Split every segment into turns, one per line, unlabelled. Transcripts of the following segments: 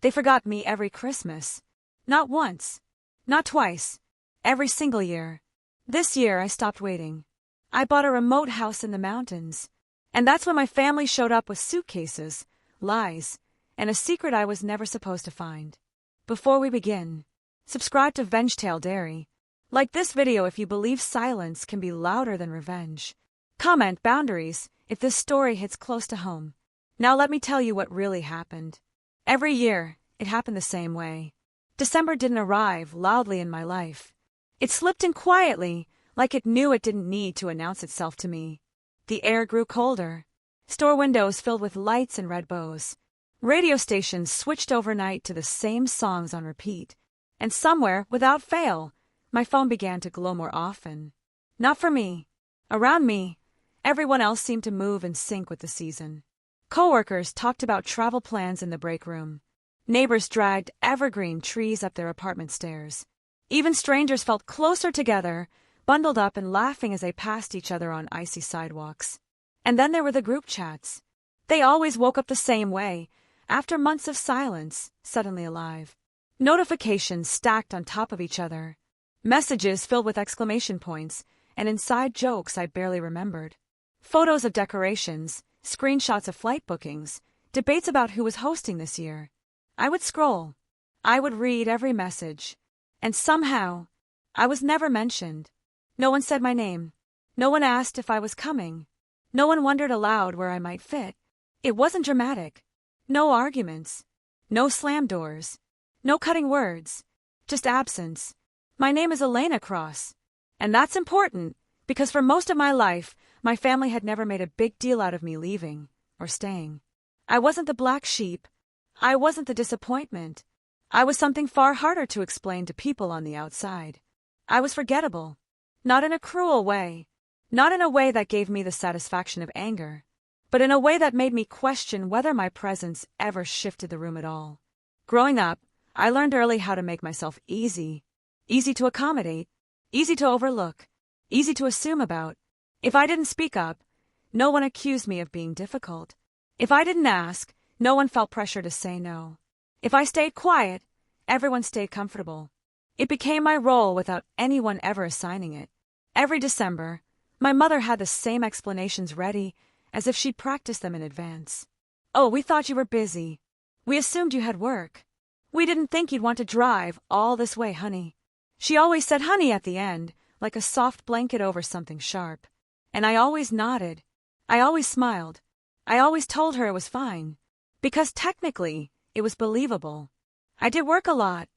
They forgot me every Christmas. Not once. Not twice. Every single year. This year I stopped waiting. I bought a remote house in the mountains. And that's when my family showed up with suitcases, lies, and a secret I was never supposed to find. Before we begin, subscribe to Vengetail Dairy. Like this video if you believe silence can be louder than revenge. Comment boundaries if this story hits close to home. Now let me tell you what really happened. Every year, it happened the same way. December didn't arrive loudly in my life. It slipped in quietly, like it knew it didn't need to announce itself to me. The air grew colder. Store windows filled with lights and red bows. Radio stations switched overnight to the same songs on repeat. And somewhere, without fail, my phone began to glow more often. Not for me. Around me, everyone else seemed to move in sync with the season. Coworkers talked about travel plans in the break room. Neighbors dragged evergreen trees up their apartment stairs. Even strangers felt closer together, bundled up and laughing as they passed each other on icy sidewalks. And then there were the group chats. They always woke up the same way, after months of silence, suddenly alive. Notifications stacked on top of each other. Messages filled with exclamation points, and inside jokes I barely remembered. Photos of decorations, screenshots of flight bookings, debates about who was hosting this year. I would scroll. I would read every message. And somehow, I was never mentioned. No one said my name. No one asked if I was coming. No one wondered aloud where I might fit. It wasn't dramatic. No arguments. No slam doors. No cutting words. Just absence. My name is ELENA Cross. And that's important, because for most of my life, my family had never made a big deal out of me leaving or staying. I wasn't the black sheep. I wasn't the disappointment. I was something far harder to explain to people on the outside. I was forgettable. Not in a cruel way. Not in a way that gave me the satisfaction of anger. But in a way that made me question whether my presence ever shifted the room at all. Growing up, I learned early how to make myself easy. Easy to accommodate. Easy to overlook. Easy to assume about. If I didn't speak up, no one accused me of being difficult. If I didn't ask, no one felt pressure to say no. If I stayed quiet, everyone stayed comfortable. It became my role without anyone ever assigning it. Every December, my mother had the same explanations ready, as if she'd practiced them in advance. Oh, we thought you were busy. We assumed you had work. We didn't think you'd want to drive all this way, honey. She always said honey at the end, like a soft blanket over something sharp. And I always nodded. I always smiled. I always told her it was fine. Because technically, it was believable. I did work a lot.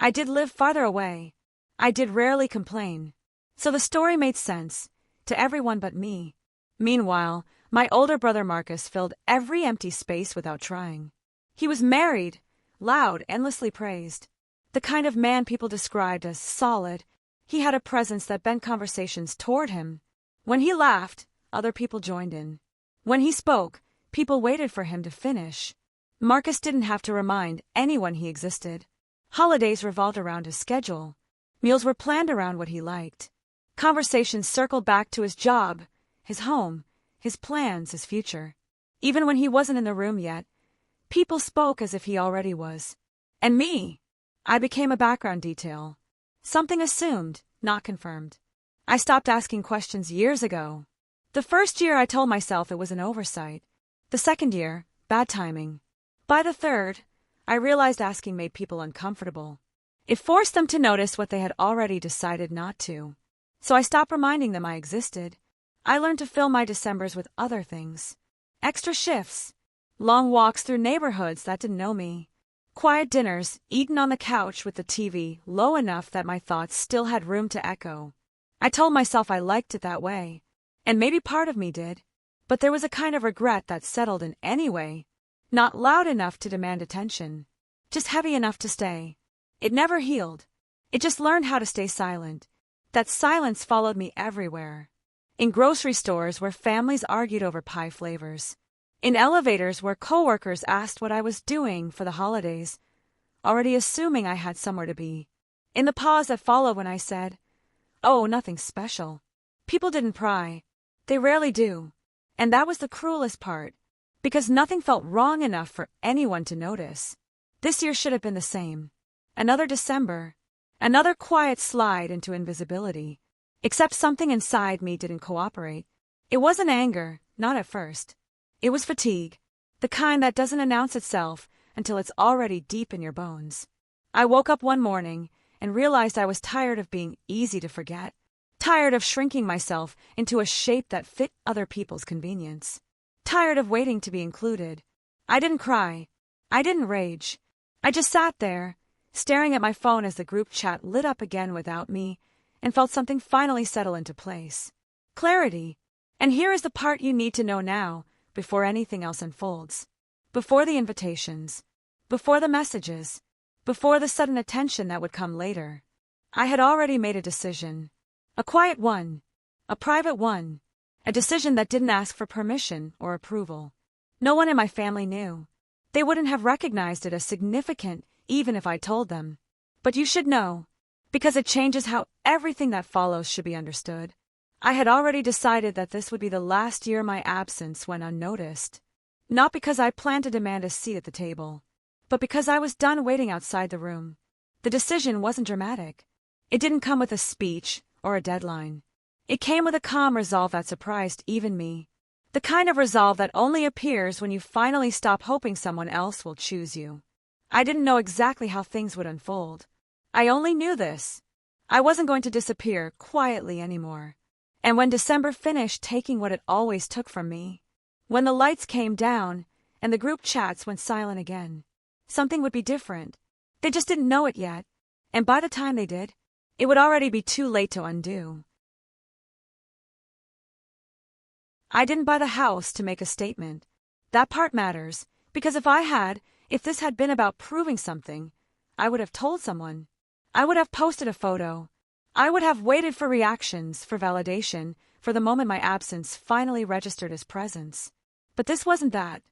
I did live farther away. I did rarely complain. So the story made sense, to everyone but me. Meanwhile, my older brother Marcus filled every empty space without trying. He was married, loud, endlessly praised. The kind of man people described as solid. He had a presence that bent conversations toward him. When he laughed, other people joined in. When he spoke, people waited for him to finish. Marcus didn't have to remind anyone he existed. Holidays revolved around his schedule. Meals were planned around what he liked. Conversations circled back to his job, his home, his plans, his future. Even when he wasn't in the room yet, people spoke as if he already was. And me, I became a background detail. Something assumed, not confirmed. I stopped asking questions years ago. The first year I told myself it was an oversight. The second year, bad timing. By the third, I realized asking made people uncomfortable. It forced them to notice what they had already decided not to. So I stopped reminding them I existed. I learned to fill my Decembers with other things. Extra shifts. Long walks through neighborhoods that didn't know me. Quiet dinners, eaten on the couch with the TV low enough that my thoughts still had room to echo. I told myself I liked it that way. And maybe part of me did. But there was a kind of regret that settled in anyway. Not loud enough to demand attention. Just heavy enough to stay. It never healed. It just learned how to stay silent. That silence followed me everywhere. In grocery stores where families argued over pie flavors. In elevators where coworkers asked what I was doing for the holidays, already assuming I had somewhere to be. In the pause that followed when I said, "Oh, nothing special." People didn't pry. They rarely do. And that was the cruelest part. Because nothing felt wrong enough for anyone to notice. This year should have been the same. Another December. Another quiet slide into invisibility. Except something inside me didn't cooperate. It wasn't anger, not at first. It was fatigue. The kind that doesn't announce itself until it's already deep in your bones. I woke up one morning and realized I was tired of being easy to forget. Tired of shrinking myself into a shape that fit other people's convenience. Tired of waiting to be included. I didn't cry. I didn't rage. I just sat there, staring at my phone as the group chat lit up again without me, and felt something finally settle into place. Clarity. And here is the part you need to know now, before anything else unfolds. Before the invitations. Before the messages. Before the sudden attention that would come later. I had already made a decision. A quiet one. A private one. A decision that didn't ask for permission or approval. No one in my family knew. They wouldn't have recognized it as significant even if I told them. But you should know, because it changes how everything that follows should be understood. I had already decided that this would be the last year my absence went unnoticed. Not because I planned to demand a seat at the table, but because I was done waiting outside the room. The decision wasn't dramatic. It didn't come with a speech or a deadline. It came with a calm resolve that surprised even me. The kind of resolve that only appears when you finally stop hoping someone else will choose you. I didn't know exactly how things would unfold. I only knew this. I wasn't going to disappear quietly anymore. And when December finished taking what it always took from me, when the lights came down and the group chats went silent again, something would be different. They just didn't know it yet, and by the time they did, it would already be too late to undo. I didn't buy the house to make a statement. That part matters, because if this had been about proving something, I would have told someone. I would have posted a photo. I would have waited for reactions, for validation, for the moment my absence finally registered as presence. But this wasn't that.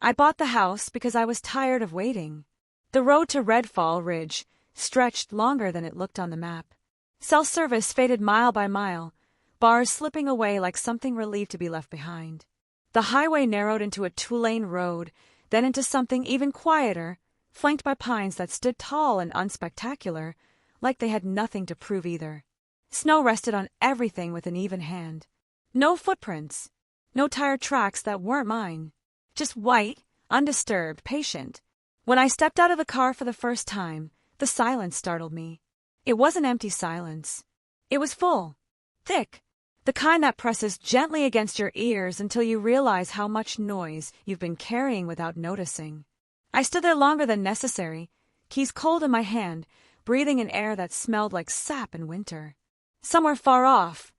I bought the house because I was tired of waiting. The road to Redfall Ridge stretched longer than it looked on the map. Cell service faded mile by mile, bars slipping away like something relieved to be left behind. The highway narrowed into a two-lane road, then into something even quieter, flanked by pines that stood tall and unspectacular, like they had nothing to prove either. Snow rested on everything with an even hand. No footprints. No tire tracks that weren't mine. Just white, undisturbed, patient. When I stepped out of the car for the first time, the silence startled me. It wasn't empty silence. It was full. Thick. The kind that presses gently against your ears until you realize how much noise you've been carrying without noticing. I stood there longer than necessary, keys cold in my hand, breathing in air that smelled like sap in winter. Somewhere far off,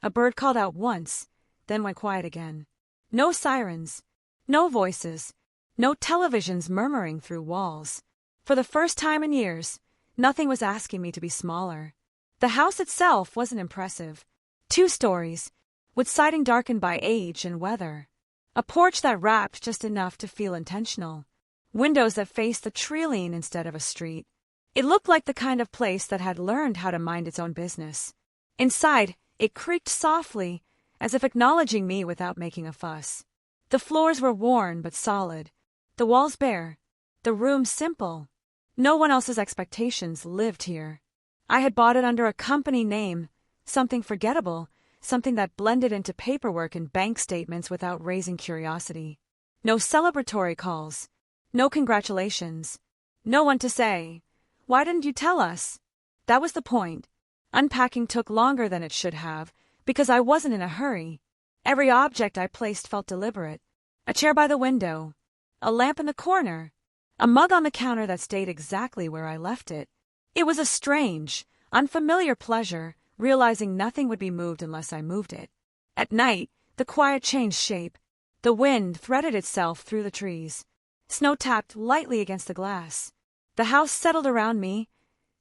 a bird called out once, then went quiet again. No sirens, no voices, no televisions murmuring through walls. For the first time in years, nothing was asking me to be smaller. The house itself wasn't impressive. 2 stories, with siding darkened by age and weather. A porch that wrapped just enough to feel intentional. Windows that faced the tree lane instead of a street. It looked like the kind of place that had learned how to mind its own business. Inside, it creaked softly, as if acknowledging me without making a fuss. The floors were worn but solid. The walls bare. The room simple. No one else's expectations lived here. I had bought it under a company name, something forgettable, something that blended into paperwork and bank statements without raising curiosity. No celebratory calls. No congratulations. No one to say, "Why didn't you tell us?" That was the point. Unpacking took longer than it should have, because I wasn't in a hurry. Every object I placed felt deliberate. A chair by the window. A lamp in the corner. A mug on the counter that stayed exactly where I left it. It was a strange, unfamiliar pleasure, realizing nothing would be moved unless I moved it. At night, the quiet changed shape. The wind threaded itself through the trees. Snow tapped lightly against the glass. The house settled around me,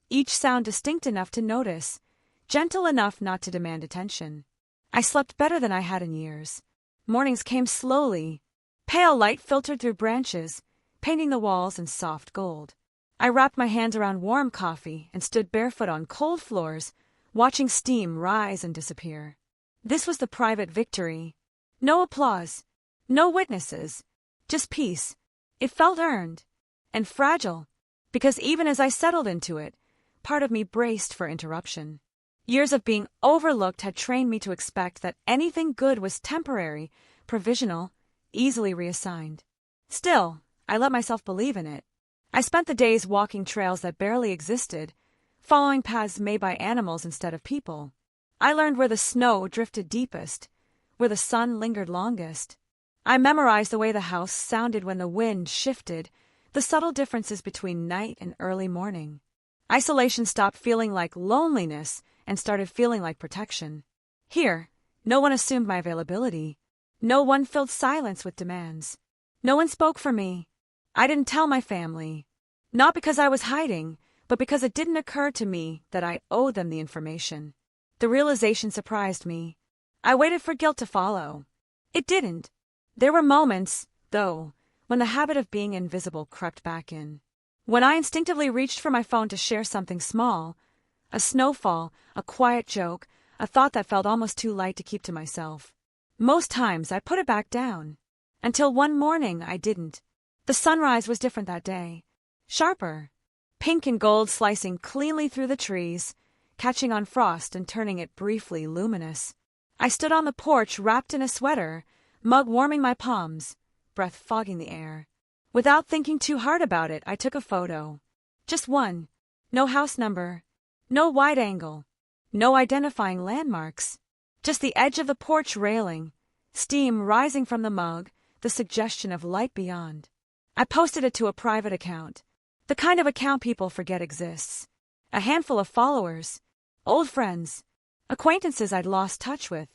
each sound distinct enough to notice, gentle enough not to demand attention. I slept better than I had in years. Mornings came slowly. Pale light filtered through branches, painting the walls in soft gold. I wrapped my hands around warm coffee and stood barefoot on cold floors, watching steam rise and disappear. This was the private victory. No applause. No witnesses. Just peace. It felt earned. and fragile, because even as I settled into it, part of me braced for interruption. Years of being overlooked had trained me to expect that anything good was temporary, provisional, easily reassigned. Still, I let myself believe in it. I spent the days walking trails that barely existed, following paths made by animals instead of people. I learned where the snow drifted deepest, where the sun lingered longest. I memorized the way the house sounded when the wind shifted, the subtle differences between night and early morning. Isolation stopped feeling like loneliness and started feeling like protection. Here, no one assumed my availability. No one filled silence with demands. No one spoke for me. I didn't tell my family. Not because I was hiding, but because it didn't occur to me that I owed them the information. The realization surprised me. I waited for guilt to follow. It didn't. There were moments, though, when the habit of being invisible crept back in. When I instinctively reached for my phone to share something small, a snowfall, a quiet joke, a thought that felt almost too light to keep to myself. Most times I put it back down. Until one morning I didn't. The sunrise was different that day. Sharper. Pink and gold slicing cleanly through the trees, catching on frost and turning it briefly luminous. I stood on the porch wrapped in a sweater, mug warming my palms, breath fogging the air. Without thinking too hard about it, I took a photo. Just one. No house number. No wide angle. No identifying landmarks. Just the edge of the porch railing, steam rising from the mug, the suggestion of light beyond. I posted it to a private account. The kind of account people forget exists. A handful of followers. Old friends. Acquaintances I'd lost touch with.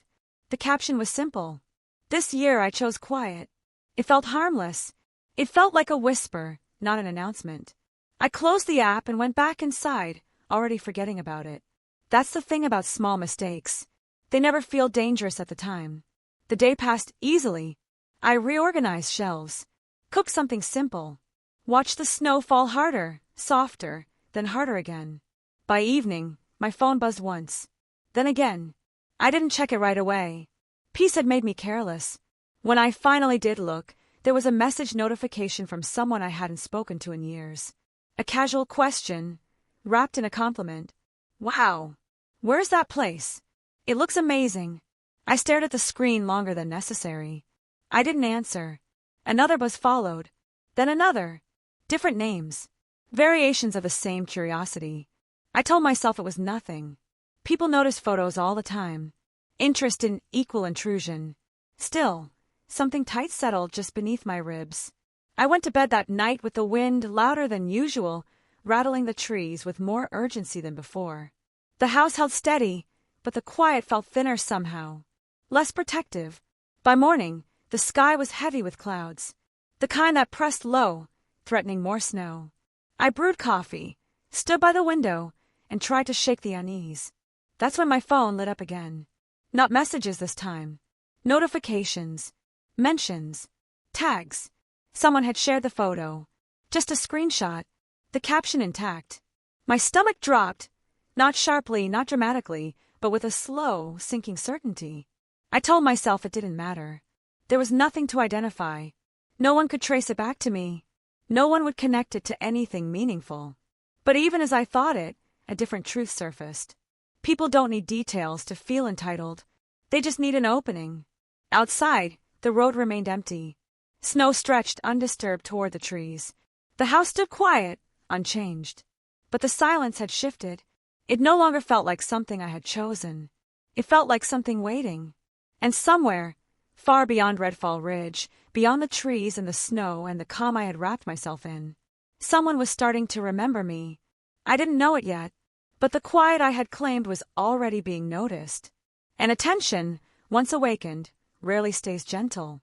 The caption was simple. This year I chose quiet. It felt harmless. It felt like a whisper, not an announcement. I closed the app and went back inside, already forgetting about it. That's the thing about small mistakes. They never feel dangerous at the time. The day passed easily. I reorganized shelves. Cooked something simple. Watched the snow fall harder, softer, then harder again. By evening, my phone buzzed once. Then again. I didn't check it right away. Peace had made me careless. When I finally did look, there was a message notification from someone I hadn't spoken to in years. A casual question, wrapped in a compliment. Wow. Where's that place? It looks amazing. I stared at the screen longer than necessary. I didn't answer. Another buzz followed. Then another. Different names. Variations of the same curiosity. I told myself it was nothing. People notice photos all the time. Interest in equal intrusion. Still, something tight settled just beneath my ribs. I went to bed that night with the wind louder than usual, rattling the trees with more urgency than before. The house held steady, but the quiet felt thinner somehow. Less protective. By morning, the sky was heavy with clouds. The kind that pressed low, threatening more snow. I brewed coffee, stood by the window, and tried to shake the unease. That's when my phone lit up again. Not messages this time. Notifications. Mentions. Tags. Someone had shared the photo. Just a screenshot. The caption intact. My stomach dropped. Not sharply, not dramatically, but with a slow, sinking certainty. I told myself it didn't matter. There was nothing to identify. No one could trace it back to me. No one would connect it to anything meaningful. But even as I thought it, a different truth surfaced. People don't need details to feel entitled. They just need an opening. Outside, the road remained empty. Snow stretched undisturbed toward the trees. The house stood quiet, unchanged. But the silence had shifted. It no longer felt like something I had chosen. It felt like something waiting. And somewhere, far beyond Redfall Ridge, beyond the trees and the snow and the calm I had wrapped myself in, someone was starting to remember me. I didn't know it yet, but the quiet I had claimed was already being noticed. And attention, once awakened, rarely stays gentle.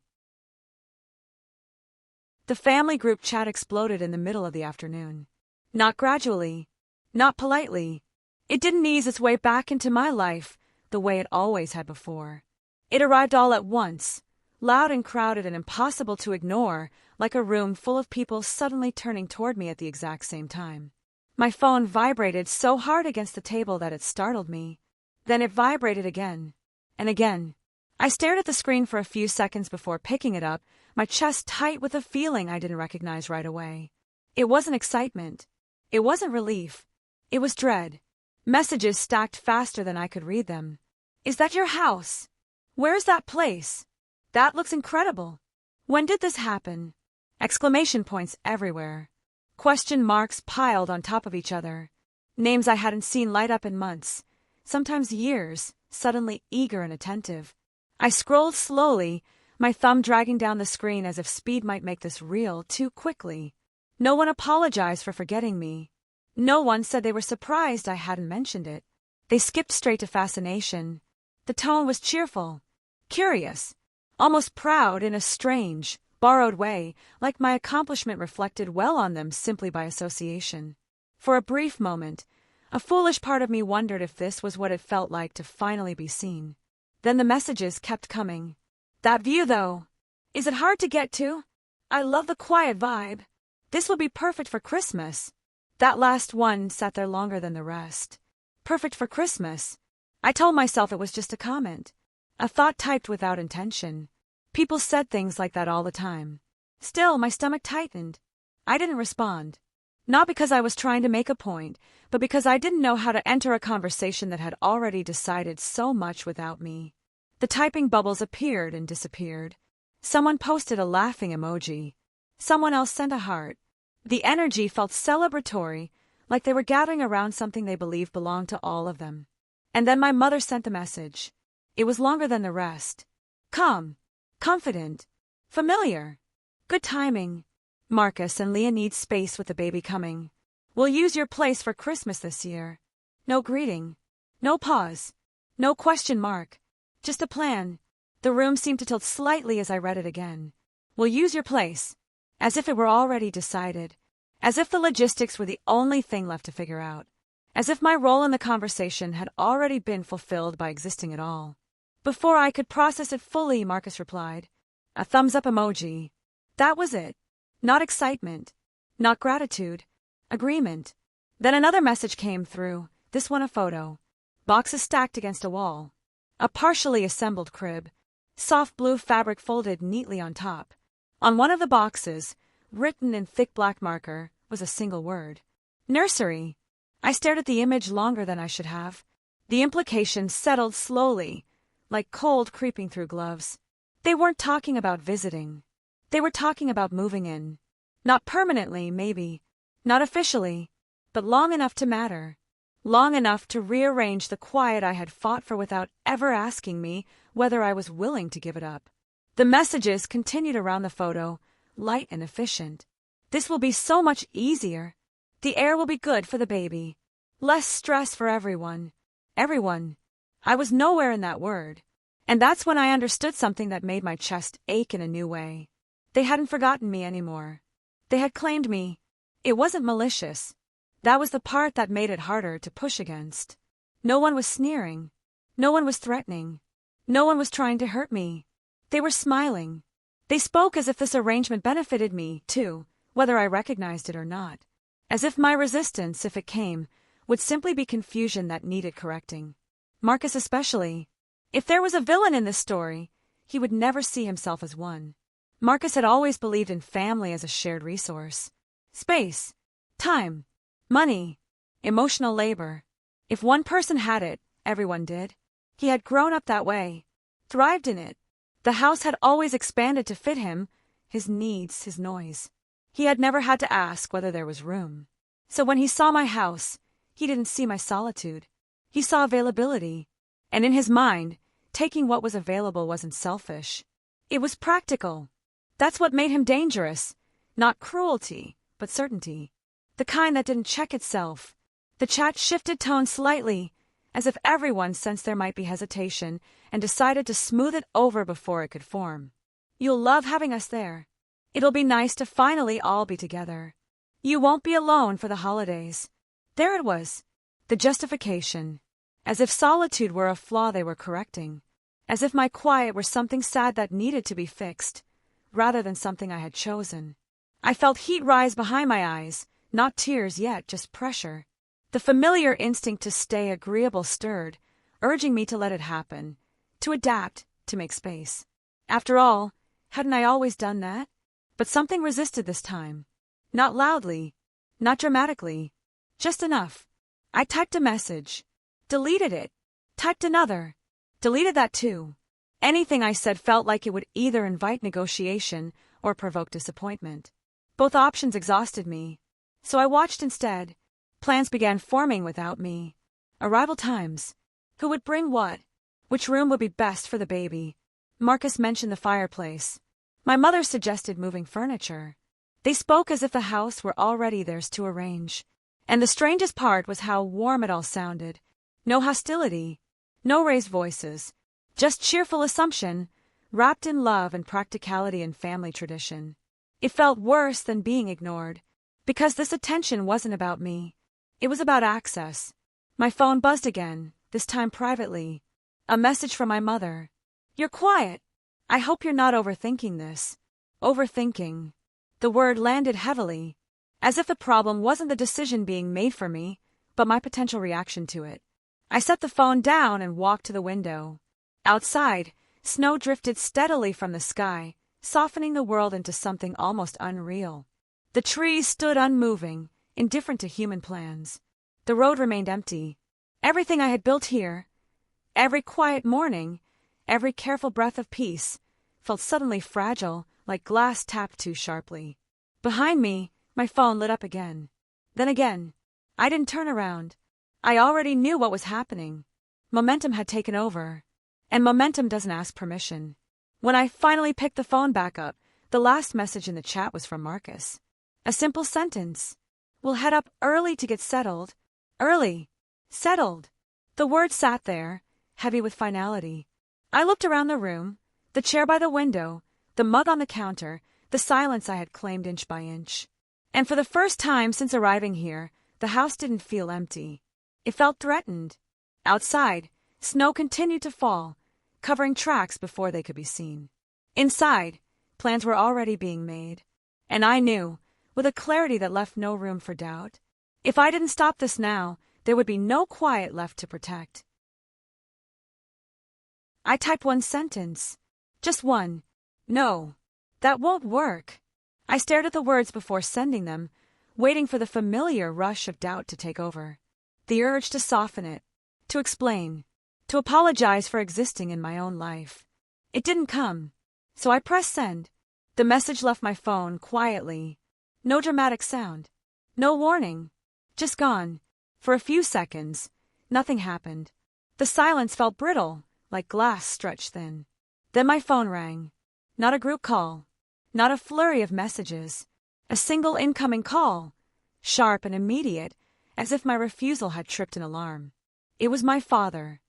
The family group chat exploded in the middle of the afternoon. Not gradually, not politely. It didn't ease its way back into my life the way it always had before. It arrived all at once, loud and crowded and impossible to ignore, like a room full of people suddenly turning toward me at the exact same time. My phone vibrated so hard against the table that it startled me. Then it vibrated again, and again. I stared at the screen for a few seconds before picking it up, my chest tight with a feeling I didn't recognize right away. It wasn't excitement. It wasn't relief. It was dread. Messages stacked faster than I could read them. Is that your house? Where's that place? That looks incredible. When did this happen? Exclamation points everywhere. Question marks piled on top of each other. Names I hadn't seen light up in months, sometimes years, suddenly eager and attentive. I scrolled slowly, my thumb dragging down the screen as if speed might make this real too quickly. No one apologized for forgetting me. No one said they were surprised I hadn't mentioned it. They skipped straight to fascination. The tone was cheerful, curious, almost proud in a strange, borrowed way, like my accomplishment reflected well on them simply by association. For a brief moment, a foolish part of me wondered if this was what it felt like to finally be seen. Then the messages kept coming. That view, though. Is it hard to get to? I love the quiet vibe. This would be perfect for Christmas. That last one sat there longer than the rest. Perfect for Christmas. I told myself it was just a comment. A thought typed without intention. People said things like that all the time. Still, my stomach tightened. I didn't respond. Not because I was trying to make a point, but because I didn't know how to enter a conversation that had already decided so much without me. The typing bubbles appeared and disappeared. Someone posted a laughing emoji. Someone else sent a heart. The energy felt celebratory, like they were gathering around something they believed belonged to all of them. And then my mother sent the message. It was longer than the rest. Calm, confident, familiar. Good timing. Marcus and Leah need space with the baby coming. We'll use your place for Christmas this year. No greeting. No pause. No question mark. Just a plan. The room seemed to tilt slightly as I read it again. We'll use your place. As if it were already decided. As if the logistics were the only thing left to figure out. As if my role in the conversation had already been fulfilled by existing at all. Before I could process it fully, Marcus replied. A thumbs-up emoji. That was it. Not excitement. Not gratitude. Agreement. Then another message came through, this one a photo. Boxes stacked against a wall. A partially assembled crib. Soft blue fabric folded neatly on top. On one of the boxes, written in thick black marker, was a single word. Nursery. I stared at the image longer than I should have. The implication settled slowly, like cold creeping through gloves. They weren't talking about visiting. They were talking about moving in. Not permanently, maybe. Not officially. But long enough to matter. Long enough to rearrange the quiet I had fought for without ever asking me whether I was willing to give it up. The messages continued around the photo, light and efficient. This will be so much easier. The air will be good for the baby. Less stress for everyone. Everyone. I was nowhere in that word. And that's when I understood something that made my chest ache in a new way. They hadn't forgotten me anymore. They had claimed me. It wasn't malicious. That was the part that made it harder to push against. No one was sneering. No one was threatening. No one was trying to hurt me. They were smiling. They spoke as if this arrangement benefited me, too, whether I recognized it or not. As if my resistance, if it came, would simply be confusion that needed correcting. Marcus especially. If there was a villain in this story, he would never see himself as one. Marcus had always believed in family as a shared resource. Space, time, money, emotional labor. If one person had it, everyone did. He had grown up that way, thrived in it. The house had always expanded to fit him, his needs, his noise. He had never had to ask whether there was room. So when he saw my house, he didn't see my solitude. He saw availability. And in his mind, taking what was available wasn't selfish. It was practical. That's what made him dangerous. Not cruelty, but certainty. The kind that didn't check itself. The chat shifted tone slightly, as if everyone sensed there might be hesitation and decided to smooth it over before it could form. You'll love having us there. It'll be nice to finally all be together. You won't be alone for the holidays. There it was. The justification. As if solitude were a flaw they were correcting. As if my quiet were something sad that needed to be fixed, rather than something I had chosen. I felt heat rise behind my eyes, not tears yet, just pressure. The familiar instinct to stay agreeable stirred, urging me to let it happen, to adapt, to make space. After all, hadn't I always done that? But something resisted this time. Not loudly. Not dramatically. Just enough. I typed a message. Deleted it. Typed another. Deleted that too. Anything I said felt like it would either invite negotiation or provoke disappointment. Both options exhausted me. So I watched instead. Plans began forming without me. Arrival times. Who would bring what? Which room would be best for the baby? Marcus mentioned the fireplace. My mother suggested moving furniture. They spoke as if the house were already theirs to arrange. And the strangest part was how warm it all sounded. No hostility. No raised voices. Just cheerful assumption, wrapped in love and practicality and family tradition. It felt worse than being ignored, because this attention wasn't about me. It was about access. My phone buzzed again, this time privately. A message from my mother. You're quiet. I hope you're not overthinking this. Overthinking. The word landed heavily, as if the problem wasn't the decision being made for me, but my potential reaction to it. I set the phone down and walked to the window. Outside, snow drifted steadily from the sky, softening the world into something almost unreal. The trees stood unmoving, indifferent to human plans. The road remained empty. Everything I had built here, every quiet morning, every careful breath of peace, felt suddenly fragile, like glass tapped too sharply. Behind me, my phone lit up again. Then again. I didn't turn around. I already knew what was happening. Momentum had taken over. And momentum doesn't ask permission. When I finally picked the phone back up, the last message in the chat was from Marcus. A simple sentence. We'll head up early to get settled. Early. Settled. The word sat there, heavy with finality. I looked around the room, the chair by the window, the mug on the counter, the silence I had claimed inch by inch. And for the first time since arriving here, the house didn't feel empty. It felt threatened. Outside, snow continued to fall, covering tracks before they could be seen. Inside, plans were already being made. And I knew, with a clarity that left no room for doubt, if I didn't stop this now, there would be no quiet left to protect. I typed one sentence. Just one. No. That won't work. I stared at the words before sending them, waiting for the familiar rush of doubt to take over. The urge to soften it, to explain, to apologize for existing in my own life. It didn't come, so I pressed send. The message left my phone quietly. No dramatic sound. No warning. Just gone. For a few seconds, nothing happened. The silence felt brittle, like glass stretched thin. Then my phone rang. Not a group call. Not a flurry of messages. A single incoming call. Sharp and immediate, as if my refusal had tripped an alarm. It was my father.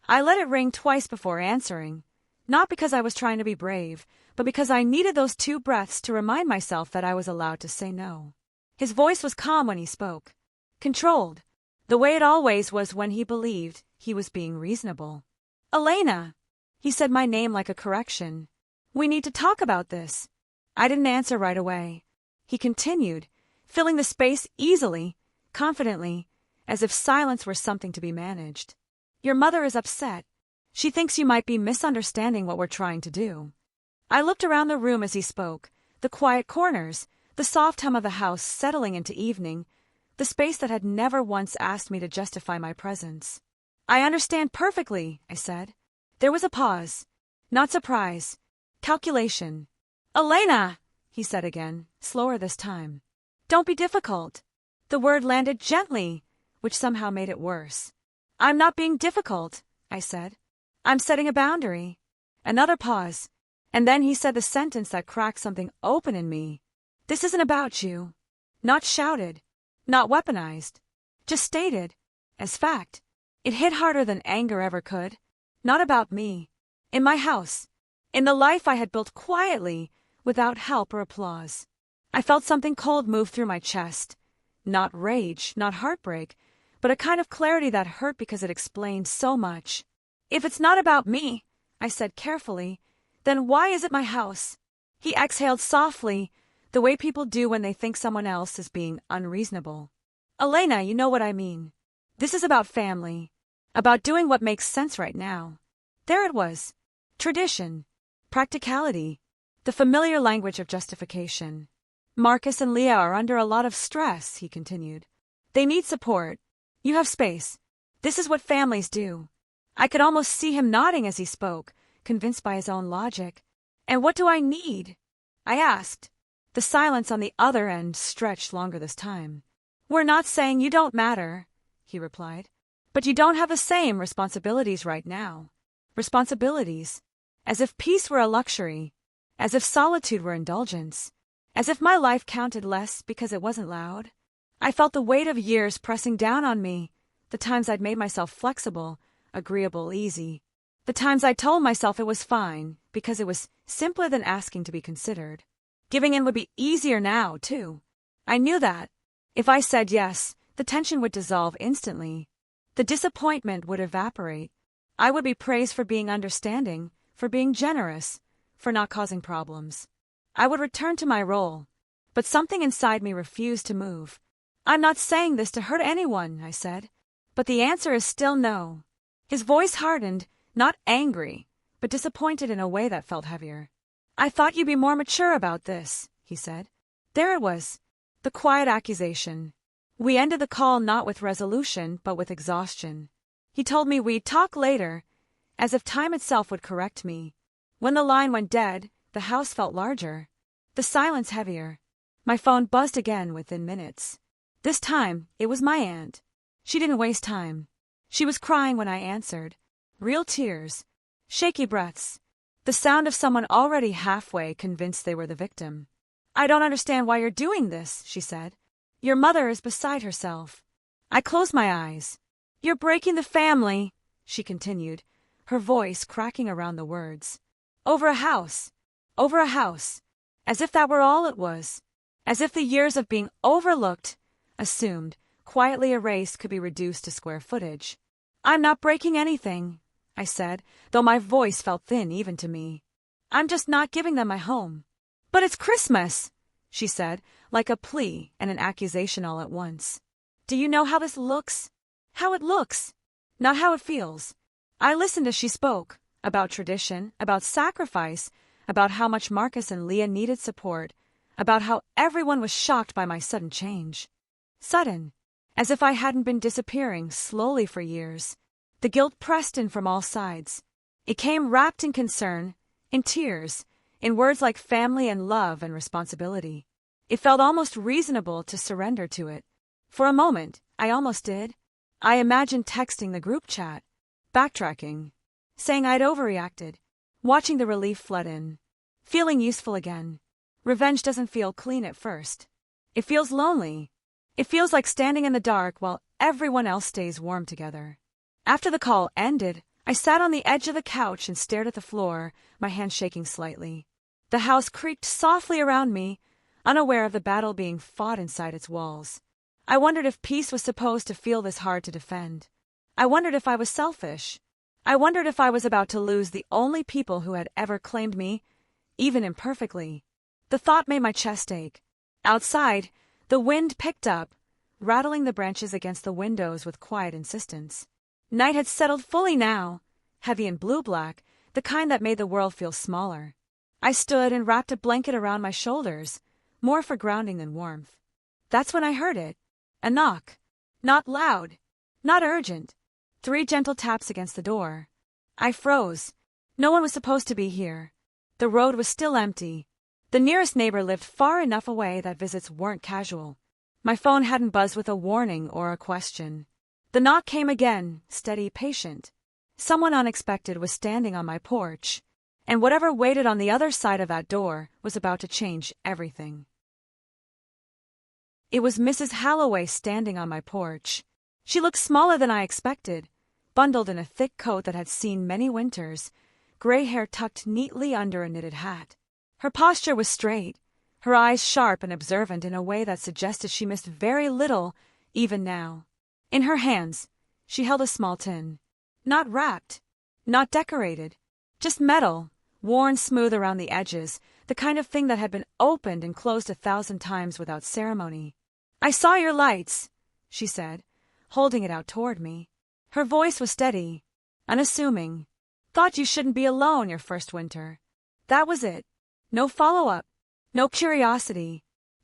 I let it ring twice before answering, not because I was trying to be brave, but because I needed those 2 breaths to remind myself that I was allowed to say no. His voice was calm when he spoke, controlled, the way it always was when he believed he was being reasonable. "Elena," he said my name like a correction. "We need to talk about this." I didn't answer right away. He continued, filling the space easily, confidently, as if silence were something to be managed. "Your mother is upset. She thinks you might be misunderstanding what we're trying to do." I looked around the room as he spoke, the quiet corners, the soft hum of the house settling into evening, the space that had never once asked me to justify my presence. "I understand perfectly," I said. There was a pause. Not surprise. Calculation. "Elena," he said again, slower this time. "Don't be difficult." The word landed gently, which somehow made it worse. "I'm not being difficult," I said. "I'm setting a boundary." Another pause, and then he said the sentence that cracked something open in me. "This isn't about you." Not shouted, not weaponized, just stated, as fact. It hit harder than anger ever could. Not about me. In my house. In the life I had built quietly, without help or applause. I felt something cold move through my chest. Not rage, not heartbreak, but a kind of clarity that hurt because it explained so much. "If it's not about me," I said carefully, "then why is it my house?" He exhaled softly, the way people do when they think someone else is being unreasonable. "Elena, you know what I mean. This is about family, about doing what makes sense right now." There it was. Tradition, practicality, the familiar language of justification. Marcus and Leah are under a lot of stress, he continued. They need support. You have space. This is what families do. I could almost see him nodding as he spoke, convinced by his own logic. And what do I need? I asked. The silence on the other end stretched longer this time. We're not saying you don't matter, he replied. But you don't have the same responsibilities right now. Responsibilities. As if peace were a luxury. As if solitude were indulgence. As if my life counted less because it wasn't loud. I felt the weight of years pressing down on me. The times I'd made myself flexible, agreeable, easy. The times I told myself it was fine because it was simpler than asking to be considered. Giving in would be easier now, too. I knew that. If I said yes, the tension would dissolve instantly. The disappointment would evaporate. I would be praised for being understanding, for being generous, for not causing problems. I would return to my role. But something inside me refused to move. I'm not saying this to hurt anyone, I said. But the answer is still no. His voice hardened, not angry, but disappointed in a way that felt heavier. I thought you'd be more mature about this, he said. There it was. The quiet accusation. We ended the call not with resolution, but with exhaustion. He told me we'd talk later, as if time itself would correct me. When the line went dead, the house felt larger. The silence heavier. My phone buzzed again within minutes. This time, it was my aunt. She didn't waste time. She was crying when I answered. Real tears. Shaky breaths. The sound of someone already halfway convinced they were the victim. I don't understand why you're doing this, she said. Your mother is beside herself. I closed my eyes. You're breaking the family, she continued, her voice cracking around the words. Over a house. Over a house. As if that were all it was. As if the years of being overlooked, assumed, quietly erased could be reduced to square footage. I'm not breaking anything, I said, though my voice felt thin even to me. I'm just not giving them my home. But it's Christmas, she said, like a plea and an accusation all at once. Do you know how this looks? How it looks, not how it feels. I listened as she spoke, about tradition, about sacrifice, about how much Marcus and Leah needed support, about how everyone was shocked by my sudden change. Sudden, as if I hadn't been disappearing slowly for years. The guilt pressed in from all sides. It came wrapped in concern, in tears, in words like family and love and responsibility. It felt almost reasonable to surrender to it. For a moment, I almost did. I imagined texting the group chat, backtracking, saying I'd overreacted, watching the relief flood in, feeling useful again. Revenge doesn't feel clean at first. It feels lonely. It feels like standing in the dark while everyone else stays warm together. After the call ended, I sat on the edge of the couch and stared at the floor, my hands shaking slightly. The house creaked softly around me, unaware of the battle being fought inside its walls. I wondered if peace was supposed to feel this hard to defend. I wondered if I was selfish. I wondered if I was about to lose the only people who had ever claimed me, even imperfectly. The thought made my chest ache. Outside, the wind picked up, rattling the branches against the windows with quiet insistence. Night had settled fully now, heavy and blue-black, the kind that made the world feel smaller. I stood and wrapped a blanket around my shoulders, more for grounding than warmth. That's when I heard it. A knock. Not loud. Not urgent. 3 gentle taps against the door. I froze. No one was supposed to be here. The road was still empty. The nearest neighbor lived far enough away that visits weren't casual. My phone hadn't buzzed with a warning or a question. The knock came again, steady, patient. Someone unexpected was standing on my porch, and whatever waited on the other side of that door was about to change everything. It was Mrs. Halloway standing on my porch. She looked smaller than I expected, bundled in a thick coat that had seen many winters, gray hair tucked neatly under a knitted hat. Her posture was straight, her eyes sharp and observant in a way that suggested she missed very little, even now. In her hands, she held a small tin. Not wrapped, not decorated, just metal, worn smooth around the edges, the kind of thing that had been opened and closed 1,000 times without ceremony. I saw your lights, she said, holding it out toward me. Her voice was steady, unassuming. Thought you shouldn't be alone your first winter. That was it. No follow-up, no curiosity,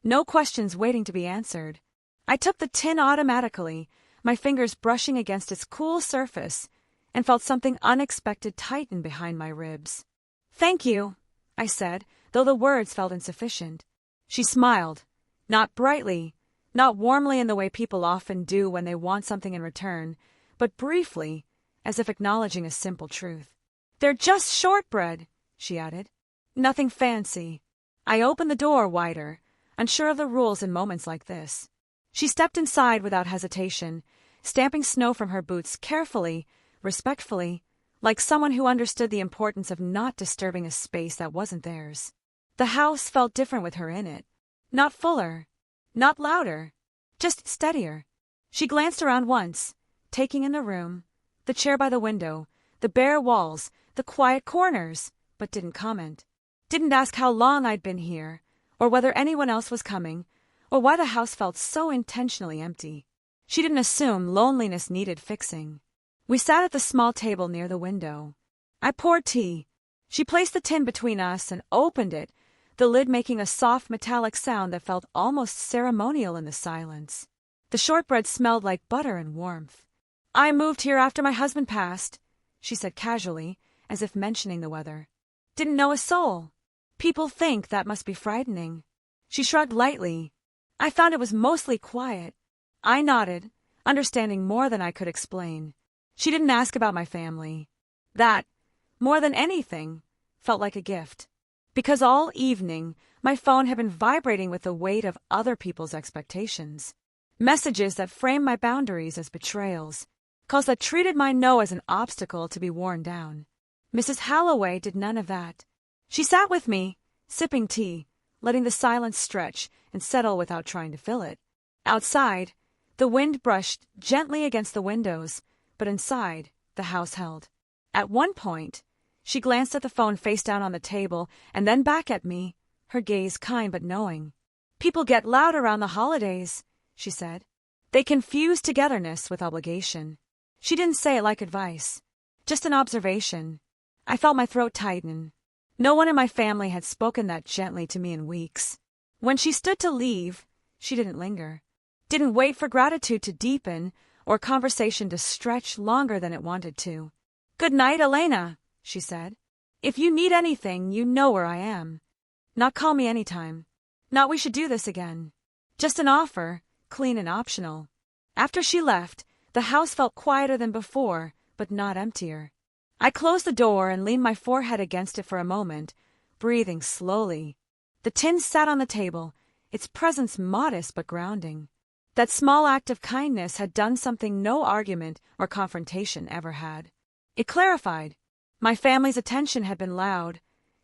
No questions waiting to be answered. I took the tin automatically, my fingers brushing against its cool surface, and felt something unexpected tighten behind my ribs. "Thank you," I said, though the words felt insufficient. She smiled, not brightly, not warmly in the way people often do when they want something in return, but briefly, as if acknowledging a simple truth. "They're just shortbread," she added. "Nothing fancy." I opened the door wider, unsure of the rules in moments like this. She stepped inside without hesitation, stamping snow from her boots carefully, respectfully, like someone who understood the importance of not disturbing a space that wasn't theirs. The house felt different with her in it. Not fuller, not louder, just steadier. She glanced around once, taking in the room, the chair by the window, the bare walls, the quiet corners, but didn't comment. Didn't ask how long I'd been here, or whether anyone else was coming, or why the house felt so intentionally empty. She didn't assume loneliness needed fixing. We sat at the small table near the window. I poured tea. She placed the tin between us and opened it, the lid making a soft metallic sound that felt almost ceremonial in the silence. The shortbread smelled like butter and warmth. "I moved here after my husband passed," she said casually, as if mentioning the weather. "Didn't know a soul. People think that must be frightening." She shrugged lightly. I found it was mostly quiet. I nodded, understanding more than I could explain. She didn't ask about my family. That, more than anything, felt like a gift. Because all evening, my phone had been vibrating with the weight of other people's expectations. Messages that framed my boundaries as betrayals. Calls that treated my no as an obstacle to be worn down. Mrs. Halloway did none of that. She sat with me, sipping tea, letting the silence stretch and settle without trying to fill it. Outside, the wind brushed gently against the windows, but inside, the house held. At one point, she glanced at the phone face down on the table and then back at me, her gaze kind but knowing. "People get loud around the holidays," she said. "They confuse togetherness with obligation." She didn't say it like advice, just an observation. I felt my throat tighten. No one in my family had spoken that gently to me in weeks. When she stood to leave, she didn't linger. Didn't wait for gratitude to deepen or conversation to stretch longer than it wanted to. "Good night, ELENA," she said. "If you need anything, you know where I am. Not call me anytime. Not we should do this again. Just an offer, clean and optional." After she left, the house felt quieter than before, but not emptier. I closed the door and leaned my forehead against it for a moment, breathing slowly. The tin sat on the table, its presence modest but grounding. That small act of kindness had done something no argument or confrontation ever had. It clarified. My family's attention had been loud,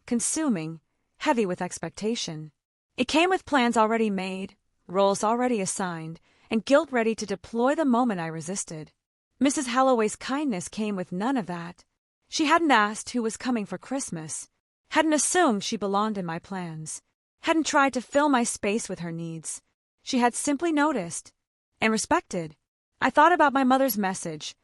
consuming, heavy with expectation. It came with plans already made, roles already assigned, and guilt ready to deploy the moment I resisted. Mrs. Halloway's kindness came with none of that. She hadn't asked who was coming for Christmas, hadn't assumed she belonged in my plans, hadn't tried to fill my space with her needs. She had simply noticed and respected. I thought about my mother's message,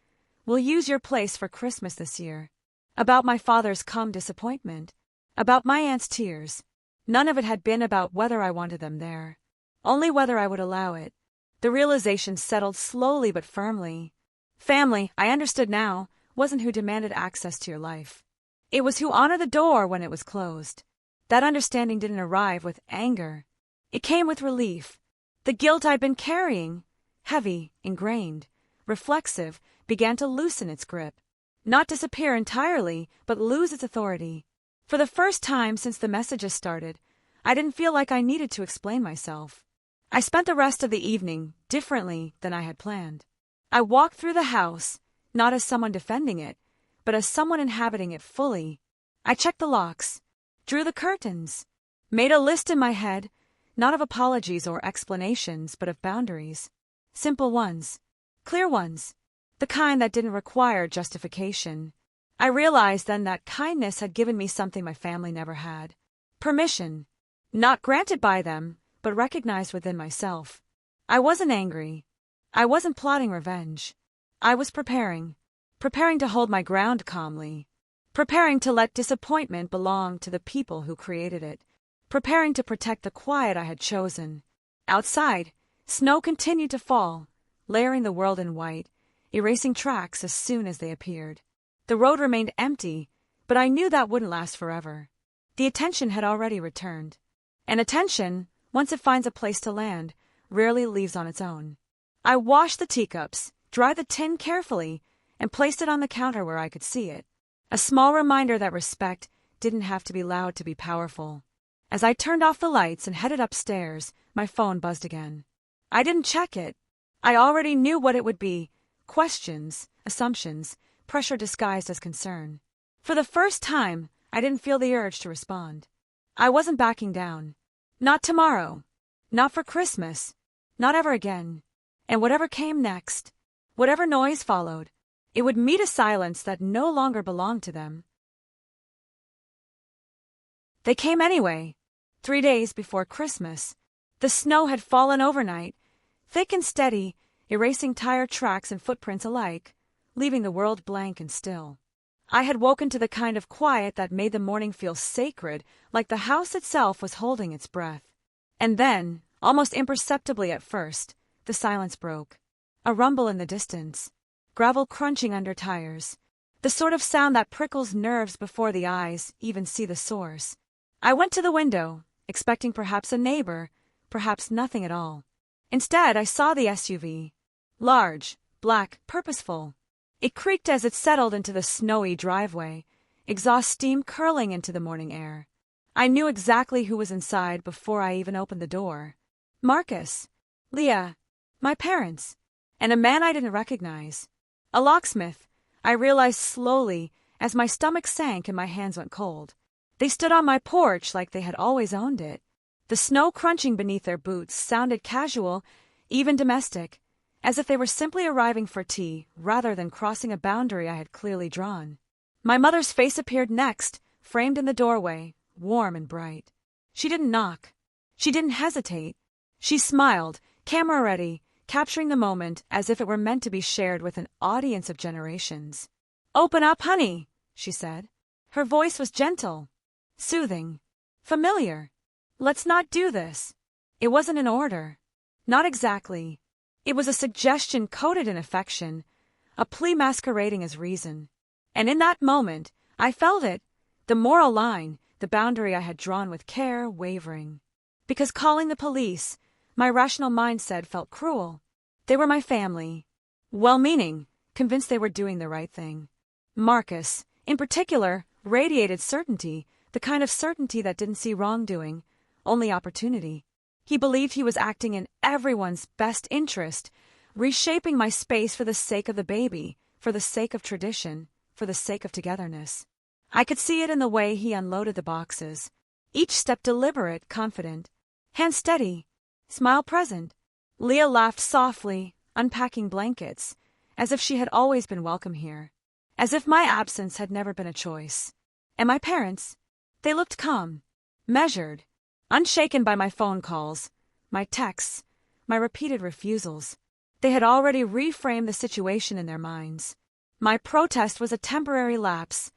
"We'll use your place for Christmas this year," about my father's calm disappointment, about my aunt's tears. None of it had been about whether I wanted them there, only whether I would allow it. The realization settled slowly but firmly. Family, I understood now, wasn't who demanded access to your life. It was who honored the door when it was closed. That understanding didn't arrive with anger. It came with relief. The guilt I'd been carrying, heavy, ingrained, reflexive, began to loosen its grip. Not disappear entirely, but lose its authority. For the first time since the messages started, I didn't feel like I needed to explain myself. I spent the rest of the evening differently than I had planned. I walked through the house, not as someone defending it, but as someone inhabiting it fully. I checked the locks, drew the curtains, made a list in my head, not of apologies or explanations, but of boundaries. Simple ones, clear ones, the kind that didn't require justification. I realized then that kindness had given me something my family never had. Permission, not granted by them, but recognized within myself. I wasn't angry. I wasn't plotting revenge. I was preparing to hold my ground calmly, preparing to let disappointment belong to the people who created it, preparing to protect the quiet I had chosen. Outside, snow continued to fall, layering the world in white, erasing tracks as soon as they appeared. The road remained empty, but I knew that wouldn't last forever. The attention had already returned. And attention, once it finds a place to land, rarely leaves on its own. I washed the teacups, dried the tin carefully, and placed it on the counter where I could see it. A small reminder that respect didn't have to be loud to be powerful. As I turned off the lights and headed upstairs, my phone buzzed again. I didn't check it. I already knew what it would be. Questions, assumptions, pressure disguised as concern. For the first time, I didn't feel the urge to respond. I wasn't backing down. Not tomorrow. Not for Christmas. Not ever again. And whatever came next, whatever noise followed, it would meet a silence that no longer belonged to them. They came anyway. 3 days before Christmas. The snow had fallen overnight, thick and steady, erasing tire tracks and footprints alike, leaving the world blank and still. I had woken to the kind of quiet that made the morning feel sacred, like the house itself was holding its breath. And then, almost imperceptibly at first, the silence broke. A rumble in the distance. Gravel crunching under tires. The sort of sound that prickles nerves before the eyes even see the source. I went to the window, expecting perhaps a neighbor, perhaps nothing at all. Instead, I saw the SUV. Large, black, purposeful. It creaked as it settled into the snowy driveway, exhaust steam curling into the morning air. I knew exactly who was inside before I even opened the door. Marcus, Leah, my parents, and a man I didn't recognize. A locksmith, I realized slowly as my stomach sank and my hands went cold. They stood on my porch like they had always owned it. The snow crunching beneath their boots sounded casual, even domestic, as if they were simply arriving for tea rather than crossing a boundary I had clearly drawn. My mother's face appeared next, framed in the doorway, warm and bright. She didn't knock. She didn't hesitate. She smiled, camera ready, capturing the moment as if it were meant to be shared with an audience of generations. "Open up, honey," she said. Her voice was gentle, soothing, familiar. "Let's not do this." It wasn't an order. Not exactly. It was a suggestion coated in affection, a plea masquerading as reason. And in that moment, I felt it, the moral line, the boundary I had drawn with care, wavering. Because calling the police, my rational mind said, felt cruel. They were my family. Well-meaning, convinced they were doing the right thing. Marcus, in particular, radiated certainty, the kind of certainty that didn't see wrongdoing, only opportunity. He believed he was acting in everyone's best interest, reshaping my space for the sake of the baby, for the sake of tradition, for the sake of togetherness. I could see it in the way he unloaded the boxes, each step deliberate, confident, hand steady, smile present. Leah laughed softly, unpacking blankets, as if she had always been welcome here, as if my absence had never been a choice. And my parents, they looked calm, measured, unshaken by my phone calls, my texts, my repeated refusals. They had already reframed the situation in their minds. My protest was a temporary lapse,